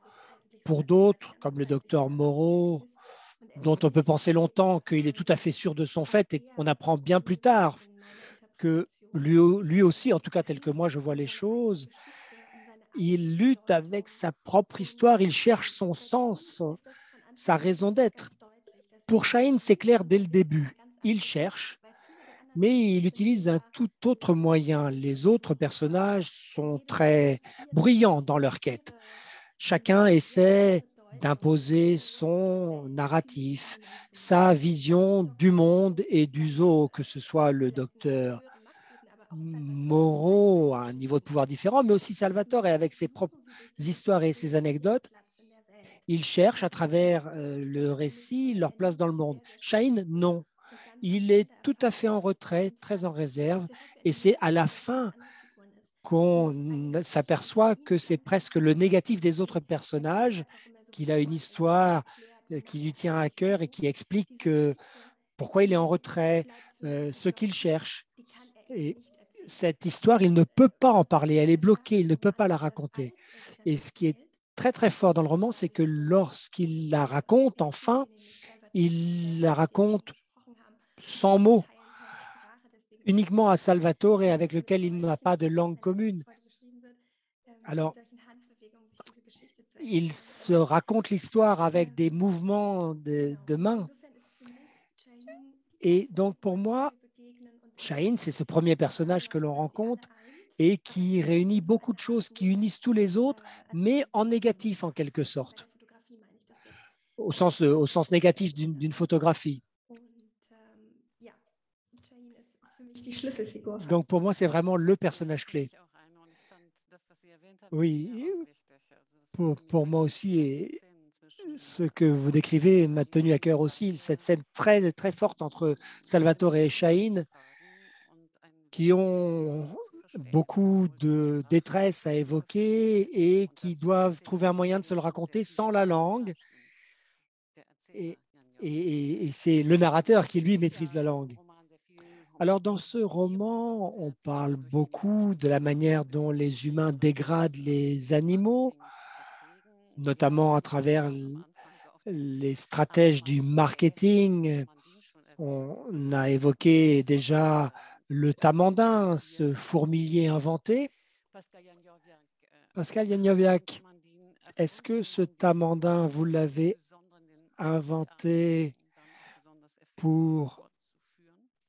Pour d'autres, comme le docteur Moreau, dont on peut penser longtemps qu'il est tout à fait sûr de son fait et qu'on apprend bien plus tard que lui aussi, en tout cas tel que moi je vois les choses, il lutte avec sa propre histoire, il cherche son sens, sa raison d'être. Pour Chahine, c'est clair dès le début. Il cherche, mais il utilise un tout autre moyen. Les autres personnages sont très bruyants dans leur quête. Chacun essaie d'imposer son narratif, sa vision du monde et du zoo, que ce soit le docteur Moreau à un niveau de pouvoir différent, mais aussi Salvatore et avec ses propres histoires et ses anecdotes. Ils cherchent à travers le récit leur place dans le monde. Chahine, non. Il est tout à fait en retrait, très en réserve, et c'est à la fin qu'on s'aperçoit que c'est presque le négatif des autres personnages, qu'il a une histoire qui lui tient à cœur et qui explique pourquoi il est en retrait, ce qu'il cherche. Et cette histoire, il ne peut pas en parler, elle est bloquée, il ne peut pas la raconter. Et ce qui est très très fort dans le roman, c'est que lorsqu'il la raconte, enfin, il la raconte sans mots, uniquement à Salvatore avec lequel il n'a pas de langue commune. Alors, il se raconte l'histoire avec des mouvements de mains. Et donc, pour moi, Chahine, c'est ce premier personnage que l'on rencontre et qui réunit beaucoup de choses, qui unissent tous les autres, mais en négatif en quelque sorte, au sens négatif d'une photographie. Donc pour moi, c'est vraiment le personnage clé. Oui, pour moi aussi, et ce que vous décrivez m'a tenu à cœur aussi, cette scène très, très forte entre Salvatore et Chahine, qui ont beaucoup de détresse à évoquer et qui doivent trouver un moyen de se le raconter sans la langue. Et c'est le narrateur qui, lui, maîtrise la langue. Alors, dans ce roman, on parle beaucoup de la manière dont les humains dégradent les animaux, notamment à travers les stratèges du marketing. On a évoqué déjà le tamandin, ce fourmilier inventé. Pascal Janiowiak, est-ce que ce tamandin, vous l'avez inventé pour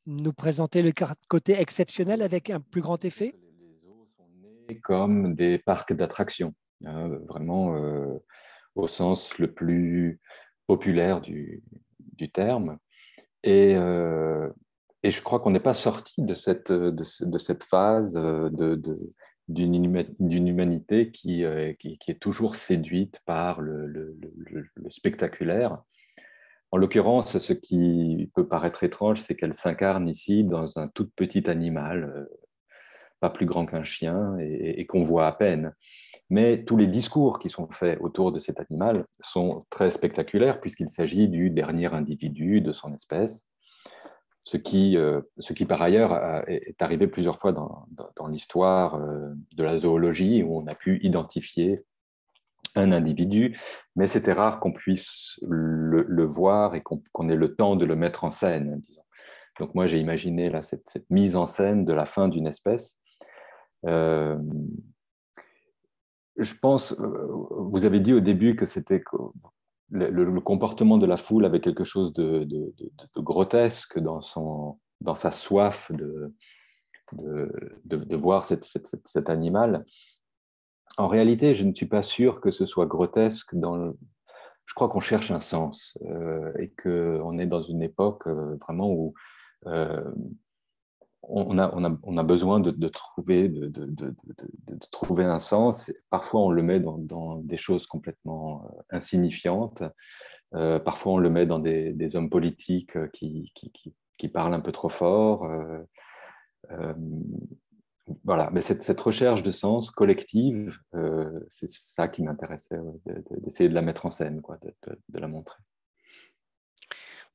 nous présenter le côté exceptionnel avec un plus grand effet? Les zoos sont nés comme des parcs d'attractions, vraiment au sens le plus populaire du terme. Et je crois qu'on n'est pas sorti de cette phase d'une humanité qui est toujours séduite par le spectaculaire. En l'occurrence, ce qui peut paraître étrange, c'est qu'elle s'incarne ici dans un tout petit animal, pas plus grand qu'un chien, et qu'on voit à peine. Mais tous les discours qui sont faits autour de cet animal sont très spectaculaires, puisqu'il s'agit du dernier individu de son espèce, ce qui par ailleurs est arrivé plusieurs fois dans l'histoire de la zoologie, où on a pu identifier un individu, mais c'était rare qu'on puisse le voir et qu'on ait le temps de le mettre en scène, disons. Donc moi, j'ai imaginé là, cette mise en scène de la fin d'une espèce. Je pense, vous avez dit au début que c'était le comportement de la foule avait quelque chose de grotesque dans sa soif de voir cet animal. En réalité, je ne suis pas sûr que ce soit grotesque. Je crois qu'on cherche un sens et qu'on est dans une époque vraiment où on a besoin de trouver un sens. Parfois, on le met dans des choses complètement insignifiantes. Parfois, on le met dans des hommes politiques qui parlent un peu trop fort. Voilà, mais cette recherche de sens collective, c'est ça qui m'intéressait, d'essayer de la mettre en scène, quoi, de la montrer.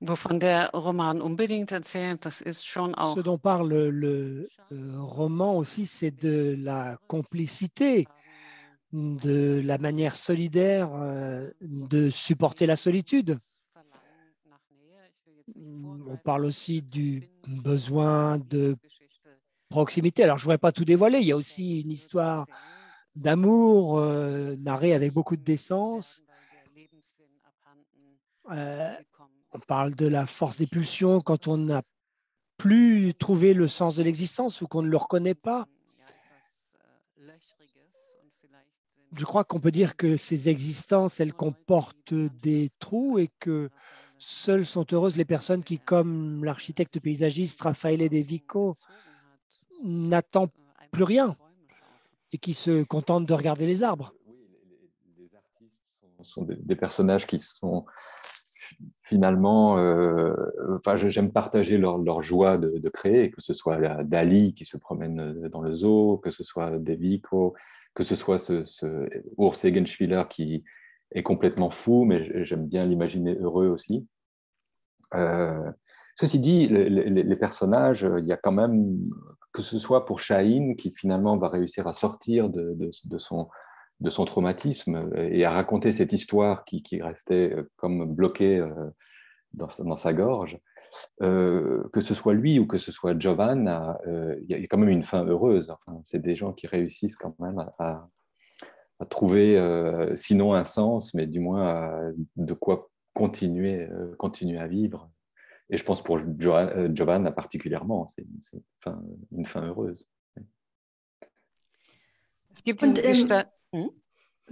Wovon der Roman unbedingt erzählt, das ist schon auch. Ce dont parle le roman aussi, c'est de la complicité, de la manière solidaire de supporter la solitude. On parle aussi du besoin de proximité. Alors, je ne voudrais pas tout dévoiler. Il y a aussi une histoire d'amour narrée avec beaucoup de décence. On parle de la force des pulsions quand on n'a plus trouvé le sens de l'existence ou qu'on ne le reconnaît pas. Je crois qu'on peut dire que ces existences, elles comportent des trous et que seules sont heureuses les personnes qui, comme l'architecte paysagiste Raffaele De Vico, n'attendent plus rien et qui se contentent de regarder les arbres. Les artistes sont des personnages qui sont finalement, j'aime partager leur joie de créer, que ce soit Dali qui se promène dans le zoo, que ce soit De Vico, que ce soit ce Urs Eggenschwiler qui est complètement fou, mais j'aime bien l'imaginer heureux aussi. Ceci dit, les personnages, il y a quand même, que ce soit pour Chahine, qui finalement va réussir à sortir de son traumatisme et à raconter cette histoire qui restait comme bloquée dans sa gorge, que ce soit lui ou que ce soit Giovanna, il y a quand même une fin heureuse. Enfin, c'est des gens qui réussissent quand même à trouver, sinon un sens, mais du moins de quoi continuer à vivre. Et je pense pour Giovanna particulièrement, c'est une fin heureuse.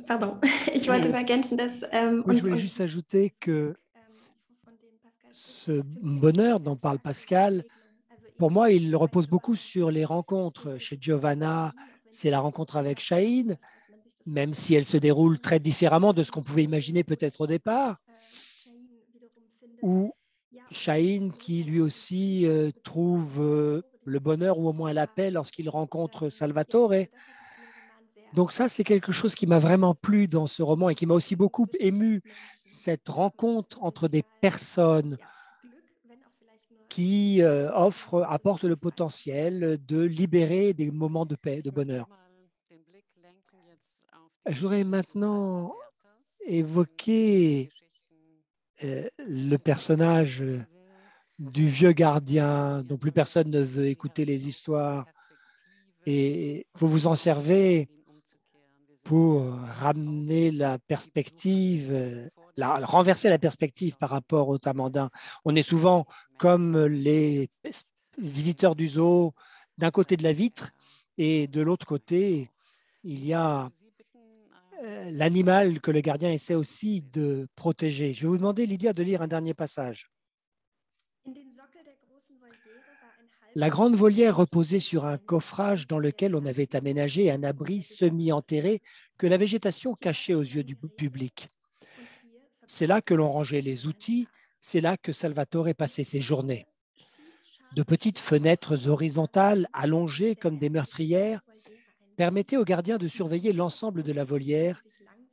Pardon, ich wollte ergänzen, dass... Oui, je voulais juste ajouter que ce bonheur dont parle Pascal, pour moi, il repose beaucoup sur les rencontres. Chez Giovanna, c'est la rencontre avec Chahine, même si elle se déroule très différemment de ce qu'on pouvait imaginer peut-être au départ, ou Chahine qui lui aussi trouve le bonheur ou au moins la paix lorsqu'il rencontre Salvatore. Donc ça, c'est quelque chose qui m'a vraiment plu dans ce roman et qui m'a aussi beaucoup ému, cette rencontre entre des personnes qui apportent le potentiel de libérer des moments de paix, de bonheur. Je voudrais maintenant évoquer le personnage du vieux gardien dont plus personne ne veut écouter les histoires. Et vous vous en servez pour ramener la perspective, renverser la perspective par rapport aux Tamandins. On est souvent comme les visiteurs du zoo d'un côté de la vitre et de l'autre côté, il y a l'animal que le gardien essaie aussi de protéger. Je vais vous demander, Lydia, de lire un dernier passage. La grande volière reposait sur un coffrage dans lequel on avait aménagé un abri semi-enterré que la végétation cachait aux yeux du public. C'est là que l'on rangeait les outils, c'est là que Salvatore passait ses journées. De petites fenêtres horizontales allongées comme des meurtrières permettaient aux gardiens de surveiller l'ensemble de la volière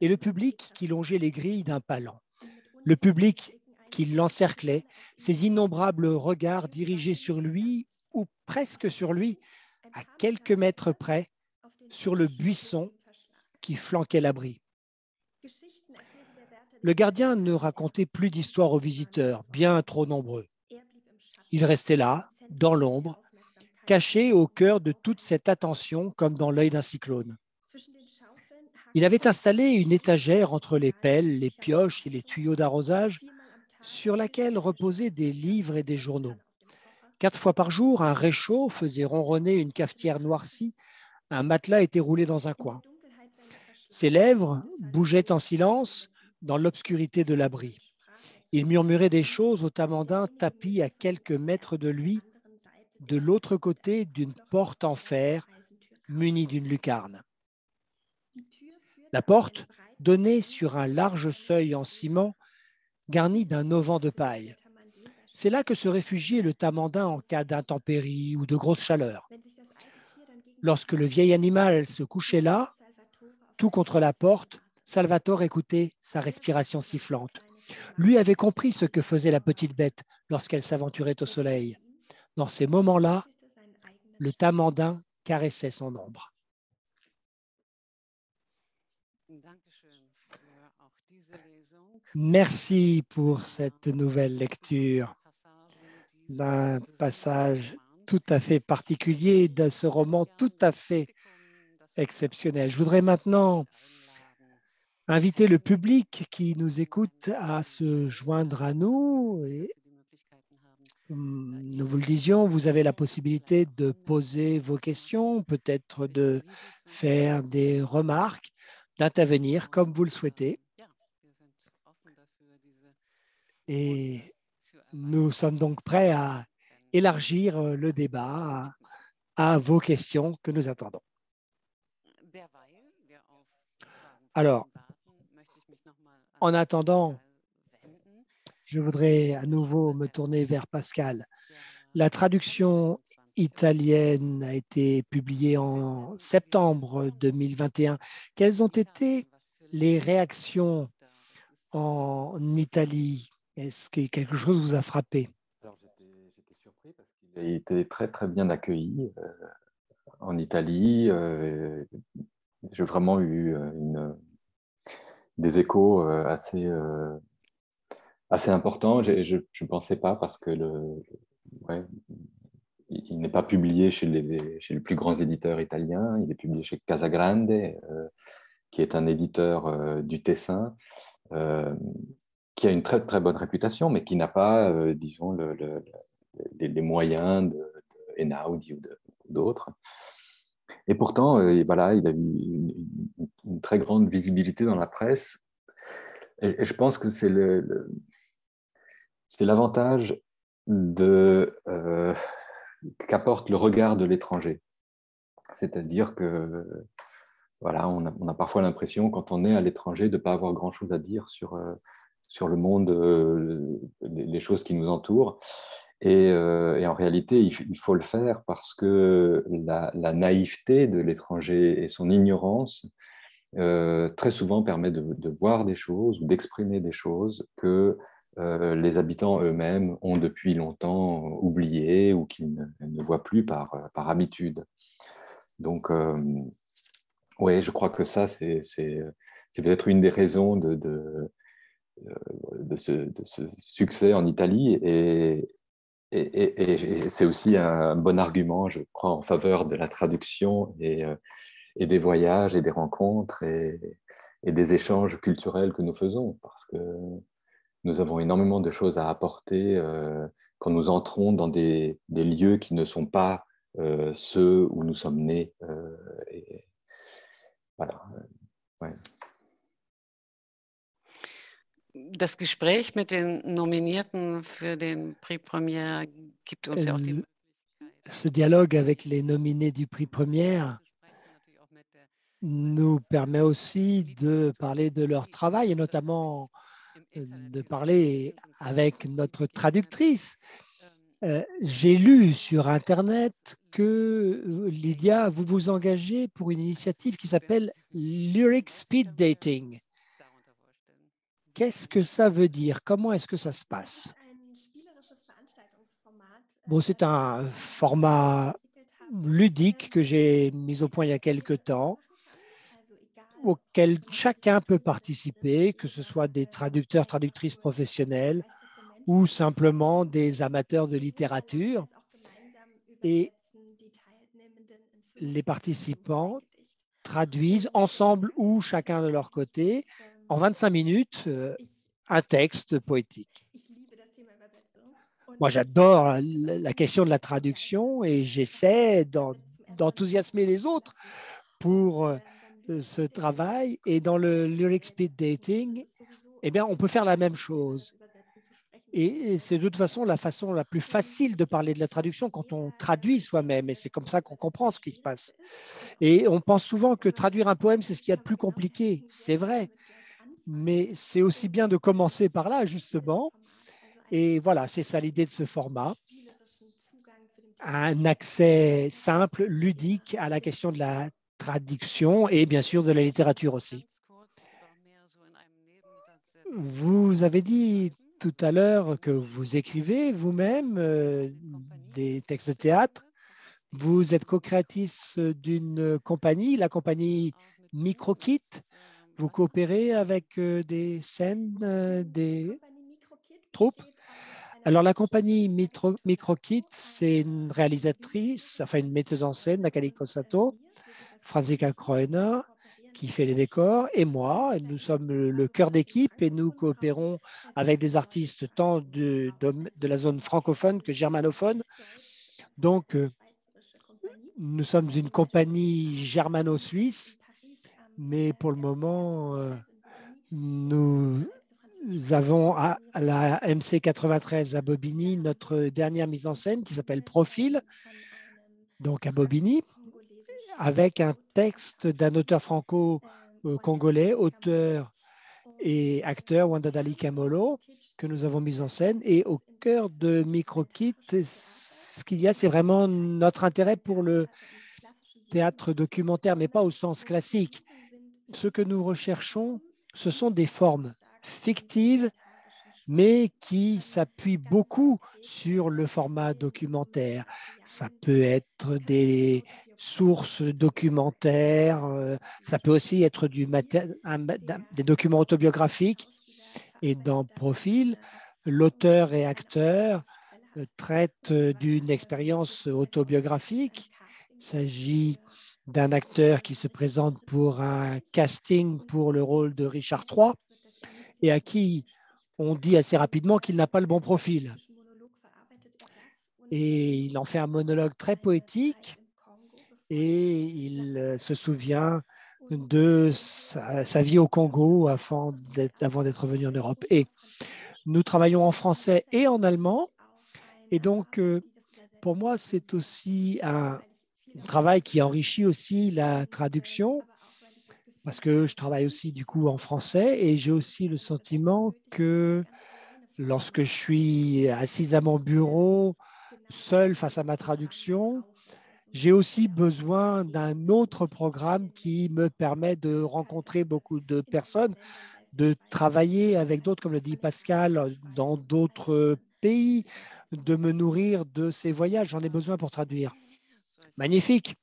et le public qui longeait les grilles d'un palan. Le public qui l'encerclait, ses innombrables regards dirigés sur lui ou presque sur lui, à quelques mètres près, sur le buisson qui flanquait l'abri. Le gardien ne racontait plus d'histoires aux visiteurs, bien trop nombreux. Il restait là, dans l'ombre, caché au cœur de toute cette attention comme dans l'œil d'un cyclone. Il avait installé une étagère entre les pelles, les pioches et les tuyaux d'arrosage sur laquelle reposaient des livres et des journaux. 4 fois par jour, un réchaud faisait ronronner une cafetière noircie. Un matelas était roulé dans un coin. Ses lèvres bougeaient en silence dans l'obscurité de l'abri. Il murmurait des choses au tamandin tapi à quelques mètres de lui, de l'autre côté d'une porte en fer munie d'une lucarne. La porte donnait sur un large seuil en ciment garni d'un auvent de paille. C'est là que se réfugiait le tamandin en cas d'intempérie ou de grosse chaleur. Lorsque le vieil animal se couchait là, tout contre la porte, Salvatore écoutait sa respiration sifflante. Lui avait compris ce que faisait la petite bête lorsqu'elle s'aventurait au soleil. Dans ces moments-là, le tamandin caressait son ombre. Merci pour cette nouvelle lecture d'un passage tout à fait particulier de ce roman tout à fait exceptionnel. Je voudrais maintenant inviter le public qui nous écoute à se joindre à nous. Et, nous vous le disions, vous avez la possibilité de poser vos questions, peut-être de faire des remarques, d'intervenir comme vous le souhaitez. Et nous sommes donc prêts à élargir le débat à vos questions que nous attendons. Alors, en attendant, je voudrais à nouveau me tourner vers Pascal. La traduction italienne a été publiée en septembre 2021. Quelles ont été les réactions en Italie? Est-ce que quelque chose vous a frappé? Alors, j'étais surpris parce qu'il a été très, très bien accueilli en Italie. J'ai vraiment eu des échos assez importants. Je ne pensais pas parce que ouais, il n'est pas publié chez les plus grands éditeurs italiens. Il est publié chez Casagrande, qui est un éditeur du Tessin, qui a une très, très bonne réputation, mais qui n'a pas, disons, les moyens de Einaudi ou d'autres. Et pourtant, voilà, il a eu une très grande visibilité dans la presse. Et je pense que c'est l'avantage qu'apporte le regard de l'étranger. C'est-à-dire que voilà, on a parfois l'impression, quand on est à l'étranger, de ne pas avoir grand-chose à dire sur le monde, les choses qui nous entourent. Et en réalité, il faut le faire parce que la naïveté de l'étranger et son ignorance très souvent permet de voir des choses ou d'exprimer des choses que les habitants eux-mêmes ont depuis longtemps oubliées ou qu'ils ne voient plus par habitude. Donc, oui, je crois que ça, c'est peut-être une des raisons de ce succès en Italie et c'est aussi un bon argument, je crois, en faveur de la traduction et des voyages et des rencontres et des échanges culturels que nous faisons, parce que nous avons énormément de choses à apporter quand nous entrons dans des lieux qui ne sont pas ceux où nous sommes nés. Et voilà. Ouais. Das Gespräch mit den Nominierten für den Prix Première gibt uns ja auch die Ce dialogue avec les nominés du prix Première nous permet aussi de parler de leur travail et notamment de parler avec notre traductrice. J'ai lu sur Internet que, Lydia, vous vous engagez pour une initiative qui s'appelle Lyric Speed Dating. Qu'est-ce que ça veut dire? Comment est-ce que ça se passe? Bon, c'est un format ludique que j'ai mis au point il y a quelque temps, auquel chacun peut participer, que ce soit des traducteurs, traductrices professionnels ou simplement des amateurs de littérature. Et les participants traduisent ensemble ou chacun de leur côté, en 25 minutes, un texte poétique. Moi, j'adore la question de la traduction et j'essaie d'enthousiasmer les autres pour ce travail. Et dans le lyric speed dating, eh bien, on peut faire la même chose. Et c'est de toute façon la plus facile de parler de la traduction quand on traduit soi-même. Et c'est comme ça qu'on comprend ce qui se passe. Et on pense souvent que traduire un poème, c'est ce qu'il y a de plus compliqué. C'est vrai. Mais c'est aussi bien de commencer par là, justement. Et voilà, c'est ça l'idée de ce format. Un accès simple, ludique à la question de la traduction et bien sûr de la littérature aussi. Vous avez dit tout à l'heure que vous écrivez vous-même des textes de théâtre. Vous êtes co-créatrice d'une compagnie, la compagnie Microkit. Vous coopérez avec des scènes, des troupes. Alors, la compagnie Microkit, c'est une réalisatrice, enfin une metteuse en scène, Nathalie Cossato, Franziska Kreuner, qui fait les décors, et moi. Nous sommes le cœur d'équipe et nous coopérons avec des artistes tant de la zone francophone que germanophone. Donc, nous sommes une compagnie germano-suisse, mais pour le moment, nous avons à la MC 93 à Bobigny notre dernière mise en scène qui s'appelle Profil, donc à Bobigny, avec un texte d'un auteur franco-congolais, auteur et acteur, Wandadali Kamolo, que nous avons mis en scène. Et au cœur de Microkit, ce qu'il y a, c'est vraiment notre intérêt pour le théâtre documentaire, mais pas au sens classique. Ce que nous recherchons, ce sont des formes fictives, mais qui s'appuient beaucoup sur le format documentaire. Ça peut être des sources documentaires, ça peut aussi être des documents autobiographiques. Et dans Profil, l'auteur et acteur traite d'une expérience autobiographique. Il s'agit d'un acteur qui se présente pour un casting pour le rôle de Richard III et à qui on dit assez rapidement qu'il n'a pas le bon profil. Et il en fait un monologue très poétique et il se souvient de sa vie au Congo avant d'être venu en Europe. Et nous travaillons en français et en allemand. Et donc, pour moi, c'est aussi un travail qui enrichit aussi la traduction parce que je travaille aussi du coup en français et j'ai aussi le sentiment que lorsque je suis assise à mon bureau, seul face à ma traduction, j'ai aussi besoin d'un autre programme qui me permet de rencontrer beaucoup de personnes, de travailler avec d'autres, comme le dit Pascal, dans d'autres pays, de me nourrir de ces voyages. J'en ai besoin pour traduire. Magnifique.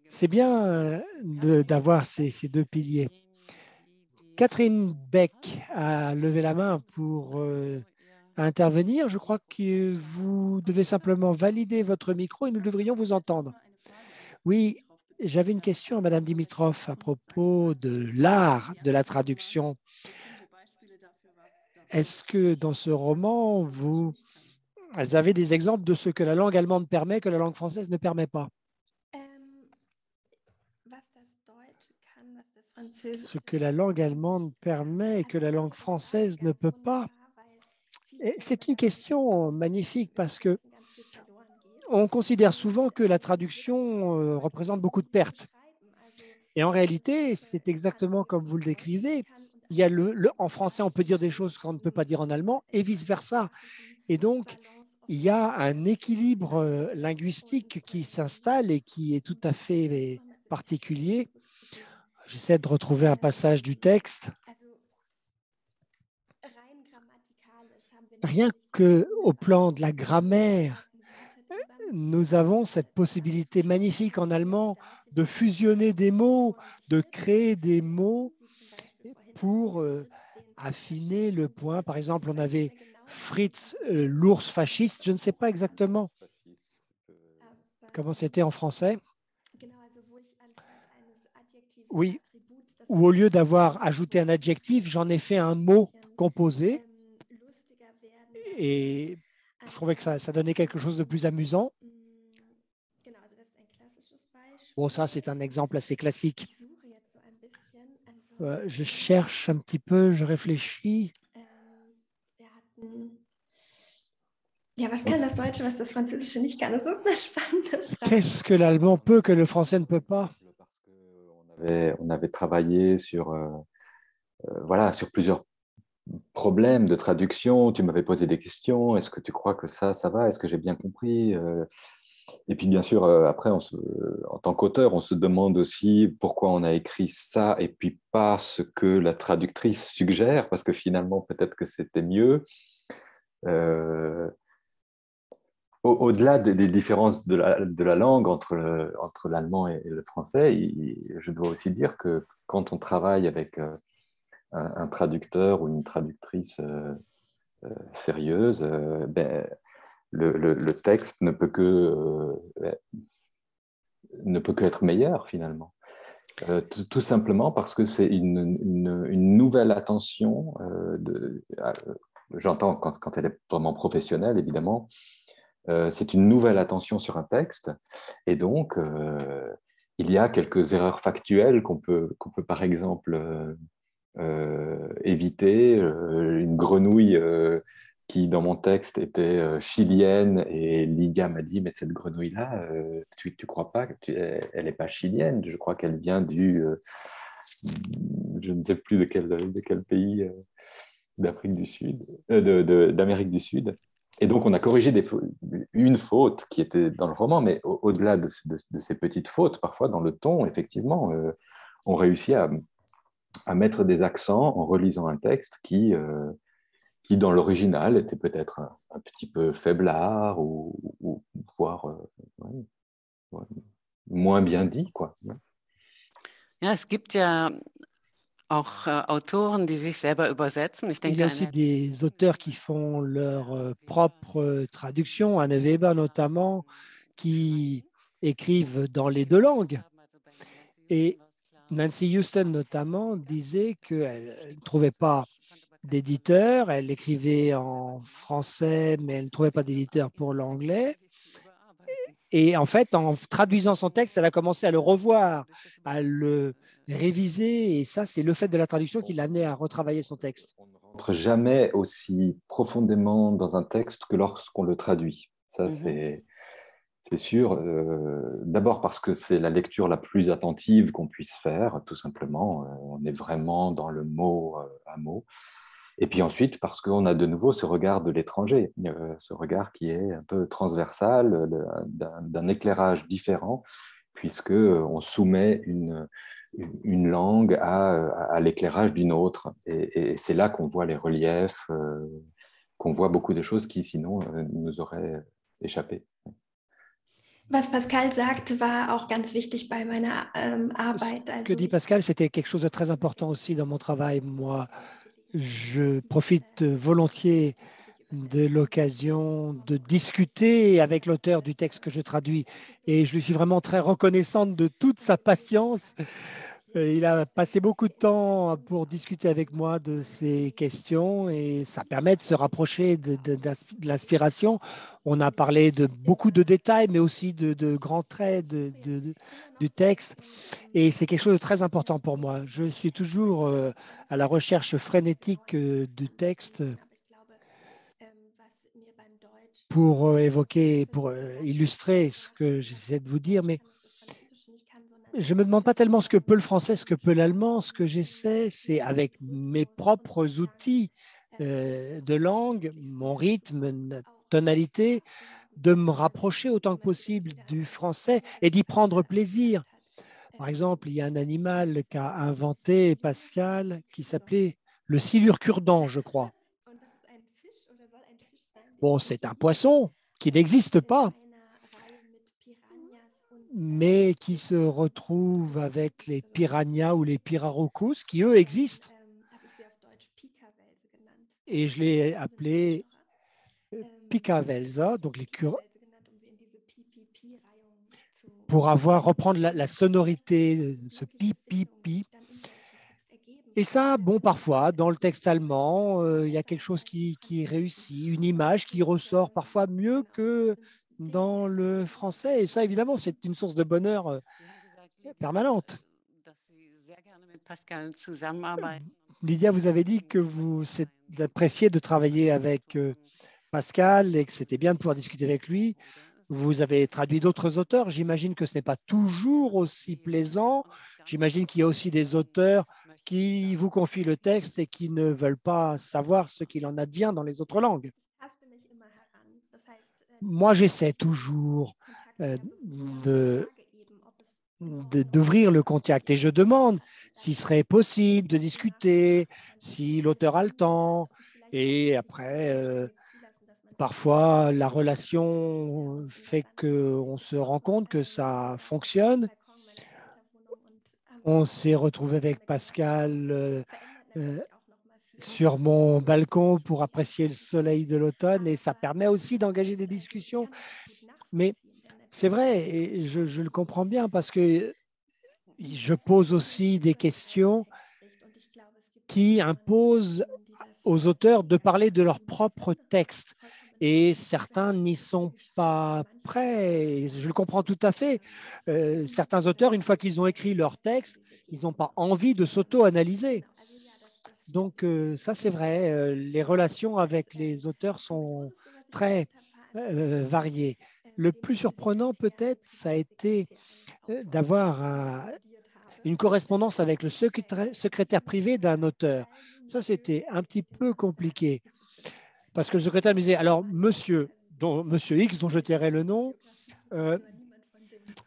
C'est bien d'avoir ces deux piliers. Catherine Beck a levé la main pour intervenir. Je crois que vous devez simplement valider votre micro et nous devrions vous entendre. Oui, j'avais une question à Madame Dimitrov à propos de l'art de la traduction. Est-ce que dans ce roman, vous avez des exemples de ce que la langue allemande permet, que la langue française ne permet pas? Ce que la langue allemande permet et que la langue française ne peut pas. C'est une question magnifique parce que on considère souvent que la traduction représente beaucoup de pertes. Et en réalité, c'est exactement comme vous le décrivez. Il y a en français, on peut dire des choses qu'on ne peut pas dire en allemand et vice-versa. Et donc, il y a un équilibre linguistique qui s'installe et qui est tout à fait particulier. J'essaie de retrouver un passage du texte. Rien qu'au plan de la grammaire, nous avons cette possibilité magnifique en allemand de fusionner des mots, de créer des mots pour affiner le point. Par exemple, on avait Fritz, l'ours fasciste. Je ne sais pas exactement comment c'était en français. Oui, ou au lieu d'avoir ajouté un adjectif, j'en ai fait un mot composé. Et je trouvais que ça donnait quelque chose de plus amusant. Bon, ça, c'est un exemple assez classique. Je cherche un petit peu, je réfléchis. Ja, was kann das Deutsche, was das Französische nicht kann? Das ist eine spannende Frage. Qu'est-ce que l'allemand peut que le français ne peut pas? On avait travaillé sur, voilà, sur plusieurs problèmes de traduction. Tu m'avais posé des questions. Est-ce que tu crois que ça va? Est-ce que j'ai bien compris? Et puis, bien sûr, après, en tant qu'auteur, on se demande aussi pourquoi on a écrit ça et puis pas ce que la traductrice suggère, parce que finalement, peut-être que c'était mieux. Au-delà des différences de la langue entre l'allemand et le français, je dois aussi dire que quand on travaille avec un traducteur ou une traductrice sérieuse, ben, le texte ne peut que être meilleur finalement. Tout simplement parce que c'est une nouvelle attention, j'entends quand elle est vraiment professionnelle évidemment, c'est une nouvelle attention sur un texte et donc il y a quelques erreurs factuelles qu'on peut par exemple éviter, une grenouille qui dans mon texte était chilienne et Lydia m'a dit mais cette grenouille-là, tu crois pas elle n'est pas chilienne, je crois qu'elle vient je ne sais plus de quel pays d'Afrique du Sud, d'Amérique du Sud. Et donc on a corrigé une faute qui était dans le roman, mais au-delà de ces petites fautes, parfois dans le ton, effectivement, on réussit à mettre des accents en relisant un texte qui dans l'original, était peut-être un petit peu faiblard ou voire moins bien dit, quoi. Ja, es gibt ja auch Autoren, die sich selber übersetzen. Ich Il denke, y a aussi des auteurs qui font leur propre traduction, Anne Weber notamment, qui écrivent dans les deux langues. Et Nancy Houston notamment disait qu'elle ne trouvait pas d'éditeur, elle écrivait en français, mais elle ne trouvait pas d'éditeur pour l'anglais. Et en fait, en traduisant son texte, elle a commencé à le revoir, à le réviser. Et ça, c'est le fait de la traduction qui l'a amené à retravailler son texte. On ne rentre jamais aussi profondément dans un texte que lorsqu'on le traduit. Ça, c'est sûr. D'abord parce que c'est la lecture la plus attentive qu'on puisse faire, tout simplement. On est vraiment dans le mot à mot. Et puis ensuite, parce qu'on a de nouveau ce regard de l'étranger, ce regard qui est un peu transversal, d'un éclairage différent, puisqu'on soumet une langue à l'éclairage d'une autre. Et c'est là qu'on voit les reliefs, qu'on voit beaucoup de choses qui, sinon, nous auraient échappé. Was Pascal sagt, war auch ganz wichtig bei meiner Arbeit. Ce que dit Pascal, c'était quelque chose de très important aussi dans mon travail. Moi, je profite volontiers de l'occasion de discuter avec l'auteur du texte que je traduis et je lui suis vraiment très reconnaissante de toute sa patience. Il a passé beaucoup de temps pour discuter avec moi de ces questions et ça permet de se rapprocher de l'inspiration. On a parlé de beaucoup de détails, mais aussi de grands traits du texte. Et c'est quelque chose de très important pour moi. Je suis toujours à la recherche frénétique du texte pour évoquer, pour illustrer ce que j'essaie de vous dire, mais je ne me demande pas tellement ce que peut le français, ce que peut l'allemand. Ce que j'essaie, c'est avec mes propres outils de langue, mon rythme, ma tonalité, de me rapprocher autant que possible du français et d'y prendre plaisir. Par exemple, il y a un animal qu'a inventé Pascal qui s'appelait le silure cure-dent, je crois. Bon, c'est un poisson qui n'existe pas, mais qui se retrouve avec les piranhas ou les pirarocus, qui eux existent. Et je l'ai appelé Picawelser, donc pour reprendre la sonorité, ce pi, pi, pi. Et ça, bon, parfois, dans le texte allemand, il y a quelque chose qui réussit, une image qui ressort parfois mieux que dans le français. Et ça, évidemment, c'est une source de bonheur permanente. Lydia, vous avez dit que vous appréciez de travailler avec Pascal et que c'était bien de pouvoir discuter avec lui. Vous avez traduit d'autres auteurs. J'imagine que ce n'est pas toujours aussi plaisant. J'imagine qu'il y a aussi des auteurs qui vous confient le texte et qui ne veulent pas savoir ce qu'il en advient dans les autres langues. Moi, j'essaie toujours d'ouvrir le contact et je demande s'il serait possible de discuter, si l'auteur a le temps. Et après, parfois, la relation fait qu'on se rend compte que ça fonctionne. On s'est retrouvé avec Pascal sur mon balcon pour apprécier le soleil de l'automne et ça permet aussi d'engager des discussions. Mais c'est vrai, et je le comprends bien parce que je pose aussi des questions qui imposent aux auteurs de parler de leur propre texte. Et certains n'y sont pas prêts. Je le comprends tout à fait. Certains auteurs, une fois qu'ils ont écrit leur texte, ils n'ont pas envie de s'auto-analyser. Donc ça, c'est vrai. Les relations avec les auteurs sont très variées. Le plus surprenant, peut-être, ça a été d'avoir une correspondance avec le secrétaire privé d'un auteur. Ça, c'était un petit peu compliqué. Parce que le secrétaire me disait, alors, monsieur X, dont je tairai le nom,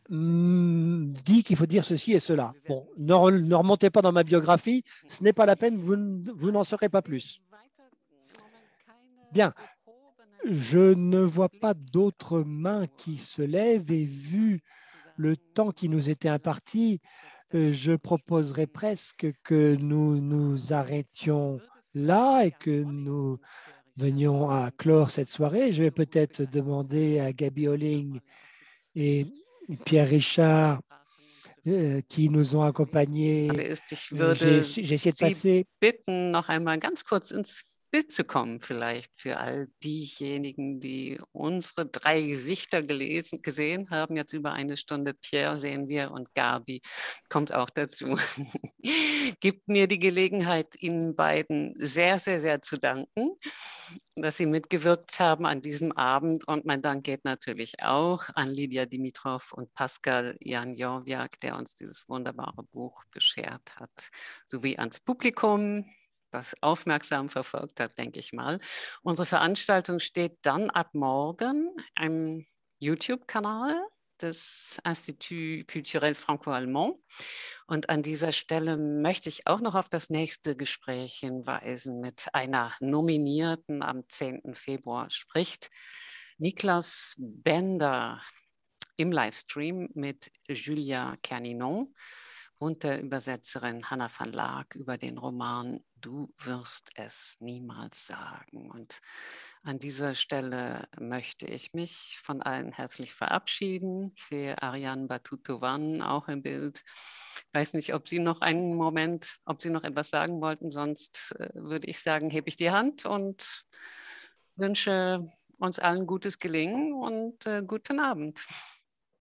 dit qu'il faut dire ceci et cela. Bon, ne remontez pas dans ma biographie, ce n'est pas la peine, vous n'en saurez pas plus. Bien, je ne vois pas d'autres mains qui se lèvent et vu le temps qui nous était imparti, je proposerais presque que nous nous arrêtions là et que nous venions à clore cette soirée. Je vais peut-être demander à Gabi Holling et Pierre Richard qui nous ont accompagnés. J'ai essayé de passer. Bitten, noch einmal ganz kurz ins Bild zu kommen, vielleicht für all diejenigen, die unsere 3 Gesichter gesehen haben. Jetzt über eine Stunde Pierre sehen wir und Gabi kommt auch dazu. Gibt mir die Gelegenheit, Ihnen beiden sehr, sehr, sehr zu danken, dass Sie mitgewirkt haben an diesem Abend. Und mein Dank geht natürlich auch an Lydia Dimitrov und Pascal Jan-Jorwiak, der uns dieses wunderbare Buch beschert hat, sowie ans Publikum, das aufmerksam verfolgt hat, denke ich mal. Unsere Veranstaltung steht dann ab morgen im YouTube-Kanal des Institut Culturel Franco-Allemand. Und an dieser Stelle möchte ich auch noch auf das nächste Gespräch hinweisen mit einer Nominierten am 10. Februar spricht Niklas Bender im Livestream mit Julia Kerninon und der Übersetzerin Hanna van Laak über den Roman Du wirst es niemals sagen. Und an dieser Stelle möchte ich mich von allen herzlich verabschieden. Ich sehe Ariane Batutovan auch im Bild. Ich weiß nicht, ob Sie noch einen Moment, ob Sie noch etwas sagen wollten. Sonst würde ich sagen, hebe ich die Hand und wünsche uns allen gutes Gelingen und guten Abend.